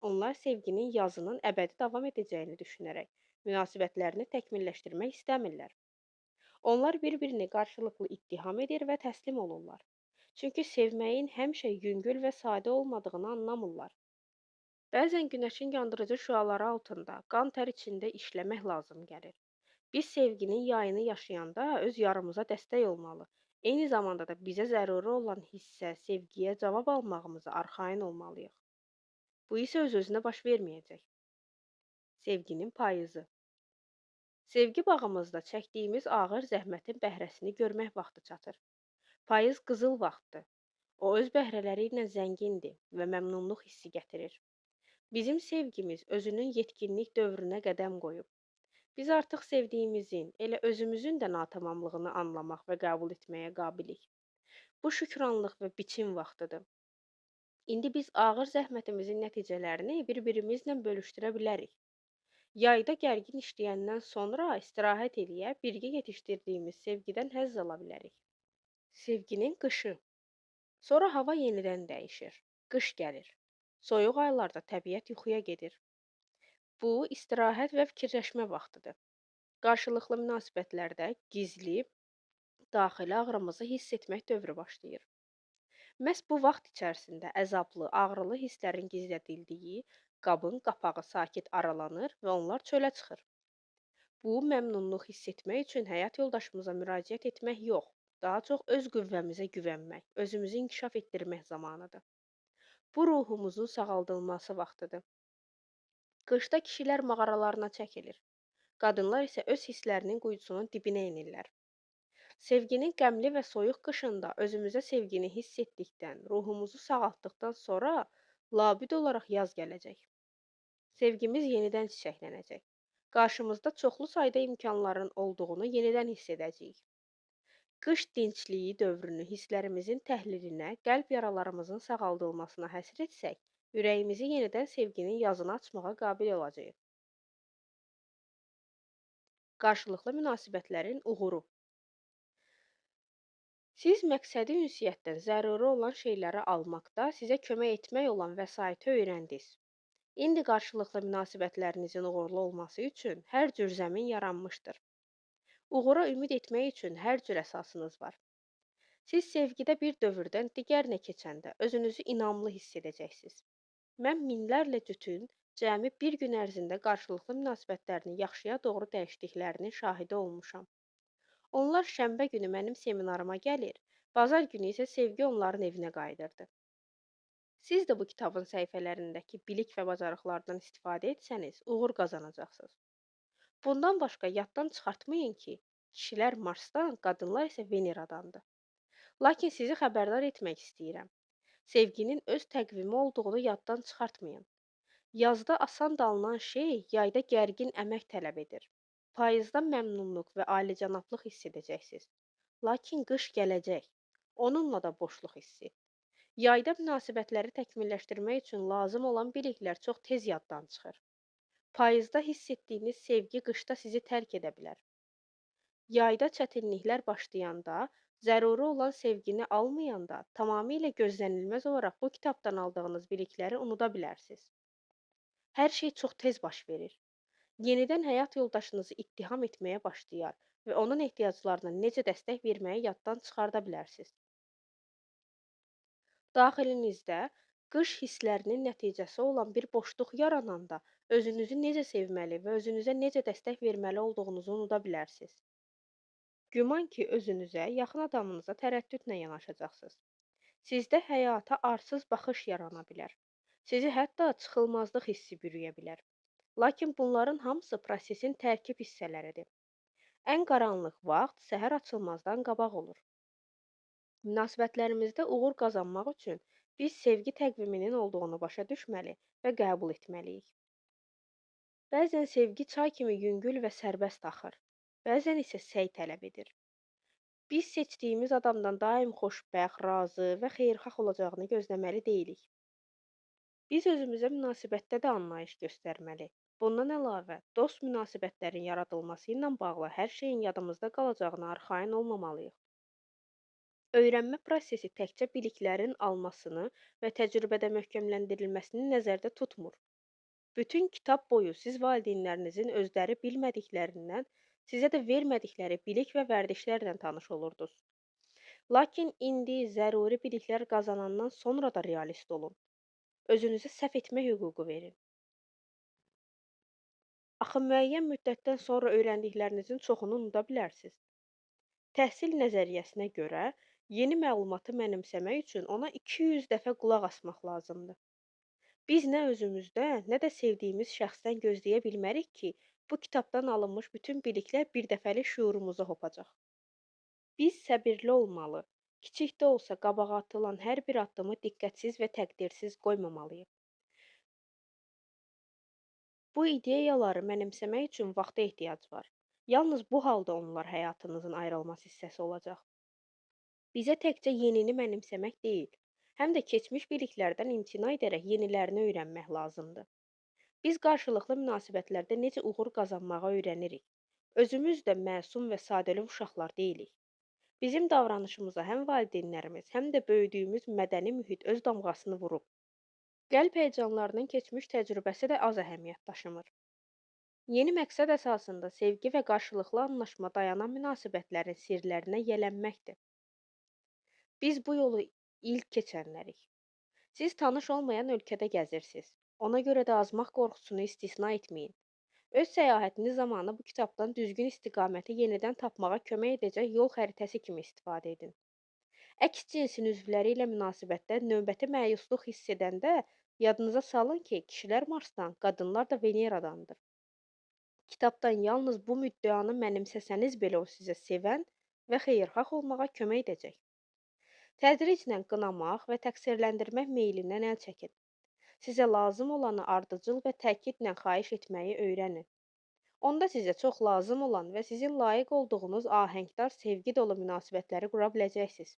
Onlar sevginin yazının əbədi davam edəcəyini düşünərək münasibətlərini təkmilləşdirmək istəmirlər. Onlar bir-birini qarşılıqlı ittiham edir və təslim olurlar. Çünki sevməyin həmişə yüngül və sadə olmadığını anlamırlar. Bəzən günəşin yandırıcı şüaları altında qan tər içində işləmək lazım gəlir. Biz sevginin yayını yaşayanda öz yarımıza dəstək olmalı. Eyni zamanda da bizə zəruri olan hissə, sevgiyə cavab almağımıza arxayın olmalıyıq. Bu isə öz-özünə baş verməyəcək. Sevginin payızı. Sevgi bağımızda çəkdiyimiz ağır zəhmətin bəhrəsini görmək vaxtı çatır. Payız qızıl vaxtdır. O öz bəhrələri ilə zəngindir və məmnunluq hissi gətirir. Bizim sevgimiz özünün yetkinlik dövrünə qədəm qoyub. Biz artıq sevdiyimizin, elə özümüzün də natamamlığını anlamaq və qəbul etməyə qabilik. Bu şükranlıq və biçim vaxtıdır. İndi biz ağır zəhmətimizin nəticələrini bir-birimizlə bölüşdürə bilərik. Yayda gərgin işləyəndən sonra istirahət eləyə, birgə yetişdirdiyimiz sevgidən həzz ala bilərik. Sevginin qışı. Sonra hava yenidən dəyişir. Qış gəlir. Soyuq aylarda təbiət yuxuya gedir. Bu, istirahət və fikirləşmə vaxtıdır. Qarşılıqlı münasibətlərdə gizli, daxili ağrımızı hiss etmək dövrü başlayır. Məhz bu vaxt içərisində əzablı, ağrılı hisslərin gizlədildiyi, Qabın qapağı sakit aralanır və onlar çölə çıxır. Bu, məmnunluq hiss etmək üçün həyat yoldaşımıza müraciət etmək yox, daha çox öz qüvvəmizə güvənmək, özümüzü inkişaf etdirmək zamanıdır. Bu ruhumuzun sağaldılması vaxtıdır. Qışda kişilər mağaralarına çəkilir. Qadınlar isə öz hisslərinin quyusunun dibinə enirlər. Sevginin qəmli və soyuq qışında özümüzə sevgini hiss etdikdən, ruhumuzu sağaltdıqdan sonra labüd olaraq yaz gələcək. Sevgimiz yenidən çiçəklənəcək. Qarşımızda çoxlu sayda imkanların olduğunu yenidən hiss edəcəyik. Qış dincliyi dövrünü hisslərimizin təhlilinə, qəlb yaralarımızın sağaldılmasına həsr etsək, ürəyimizi yenidən sevginin yazını açmağa qabil olacağıq. Qarşılıqlı münasibətlərin uğuru. Siz məqsədi ünsiyyətdən zəruri olan şeyləri almaqda sizə kömək etmək olan vəsaiti öyrəndiniz. İndi qarşılıqlı münasibətlərinizin uğurlu olması üçün hər cür zəmin yaranmışdır. Uğura ümid etmək üçün hər cür əsasınız var. Siz sevgidə bir dövrdən digərinə keçəndə özünüzü inamlı hiss edəcəksiniz. Mən minlərlə cütün cəmi bir gün ərzində qarşılıqlı münasibətlərini yaxşıya doğru dəyişdiklərinin şahidi olmuşam. Onlar şənbə günü mənim seminarıma gəlir, bazar günü isə sevgi onların evinə qayıdırdı. Siz də bu kitabın səhifələrindəki bilik və bacarıqlardan istifadə etsəniz, uğur qazanacaqsınız. Bundan başqa yaddan çıxartmayın ki, kişilər Marsdan, qadınlar isə Veneradandır. Lakin sizi xəbərdar etmək istəyirəm. Sevginin öz təqvimi olduğunu yaddan çıxartmayın. Yazda asan dalınan şey yayda gərgin əmək tələb edir. Payızda məmnunluq və alicənablıq hiss edəcəksiniz. Lakin qış gələcək. Onunla da boşluq hissi. Yayda münasibətləri təkmilləşdirmək üçün lazım olan biliklər çox tez yaddan çıxır. Payızda hiss etdiyiniz sevgi qışda sizi tərk edə bilər. Yayda çətinliklər başlayanda, zəruri olan sevgini almayanda, tamamilə gözlənilməz olaraq bu kitabdan aldığınız bilikləri unuda bilərsiniz. Hər şey çox tez baş verir. Yenidən həyat yoldaşınızı ittiham etməyə başlayar və onun ehtiyaclarına necə dəstək verməyi yaddan çıxarda bilərsiniz. Daxilinizdə qış hisslərinin nəticəsi olan bir boşluq yarananda özünüzü necə sevməli və özünüzə necə dəstək verməli olduğunuzu unuda bilərsiniz. Güman ki, özünüzə, yaxın adamınıza tərəddüdlə yanaşacaqsınız. Sizdə həyata arsız baxış yarana bilər. Sizi hətta çıxılmazlıq hissi bürüyə bilər. Lakin bunların hamısı prosesin tərkib hissələridir. Ən qaranlıq vaxt səhər açılmazdan qabaq olur. Münasibətlərimizdə uğur qazanmaq üçün biz sevgi təqviminin olduğunu başa düşməli və qəbul etməliyik. Bəzən sevgi çay kimi yüngül və sərbəst axır, bəzən isə səy tələb edir. Biz seçdiyimiz adamdan daim xoşbəxt, razı və xeyirxah olacağını gözləməli deyilik. Biz özümüzə münasibətdə də anlayış göstərməli. Bundan əlavə, dost münasibətlərin yaradılması ilə bağlı hər şeyin yadımızda qalacağına arxayın olmamalıyıq. Öyrənmə prosesi təkcə biliklərin almasını və təcrübədə möhkəmləndirilməsini nəzərdə tutmur. Bütün kitab boyu siz valideynlərinizin özləri bilmədiklərindən, sizə də vermədikləri bilik və vərdişlərlə tanış olurdunuz. Lakin indi zəruri biliklər qazanandan sonra da realist olun. Özünüzə səhv etmək hüququ verin. Axı müəyyən müddətdən sonra öyrəndiklərinizin çoxunu unuda bilərsiniz. Təhsil nəzəriyyəsinə görə, yeni məlumatı mənimsəmək üçün ona 200 dəfə qulaq asmaq lazımdır. Biz nə özümüzdən, nə də sevdiyimiz şəxsdən gözləyə bilmərik ki, bu kitabdan alınmış bütün biliklər birdəfəlik şüurumuza hopacaq. Biz səbirli olmalı, kiçik də olsa qabağa atılan hər bir addımı diqqətsiz və təqdirsiz qoymamalıyıq. Bu ideyaları mənimsəmək üçün vaxta ehtiyac var. Yalnız bu halda onlar həyatınızın ayrılmaz hissəsi olacaq. Bizə təkcə yenini mənimsəmək deyil, həm də keçmiş biliklərdən imtina edərək yenilərini öyrənmək lazımdır. Biz qarşılıqlı münasibətlərdə necə uğur qazanmağı öyrənirik. Özümüz də məsum və sadəlövh uşaqlar deyilik. Bizim davranışımıza həm valideynlərimiz, həm də böyüdüyümüz mədəni mühit öz damğasını vurub. Qəlb həyəcanlarının keçmiş təcrübəsi də az əhəmiyyət daşımır. Yeni məqsəd əsasında sevgi və qarşılıqlı anlaşma dayanan münasibətlərin sirlərinə yələnməkdir. Biz bu yolu ilk keçənlərik. Siz tanış olmayan ölkədə gəzirsiniz. Ona görə də azmaq qorxusunu istisna etməyin. Öz səyahətiniz zamanı bu kitabdan düzgün istiqaməti yenidən tapmağa kömək edəcək yol xəritəsi kimi istifadə edin. Əks cinsin üzvləri ilə münasibətdə növbəti məyusluq hiss edəndə yadınıza salın ki, kişilər Marsdan, qadınlar da Veneradandır. Kitabdan yalnız bu müddəanı mənimsəsəniz belə o sizə sevən və xeyirxah olmağa kömək edəcək. Tədriclə qınamaq və təqsirləndirmək meylindən əl çəkin. Sizə lazım olanı ardıcıl və təkidlə xahiş etməyi öyrənin. Onda sizə çox lazım olan və sizin layiq olduğunuz ahəngdar, sevgi dolu münasibətləri qura biləcəksiniz.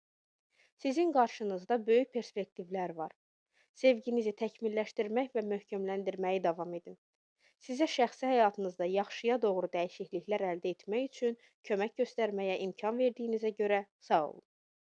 Sizin qarşınızda böyük perspektivlər var. Sevginizi təkmilləşdirmək və möhkəmləndirməyi davam edin. Sizə şəxsi həyatınızda yaxşıya doğru dəyişikliklər əldə etmək üçün kömək göstərməyə imkan verdiyinizə görə sağ olun.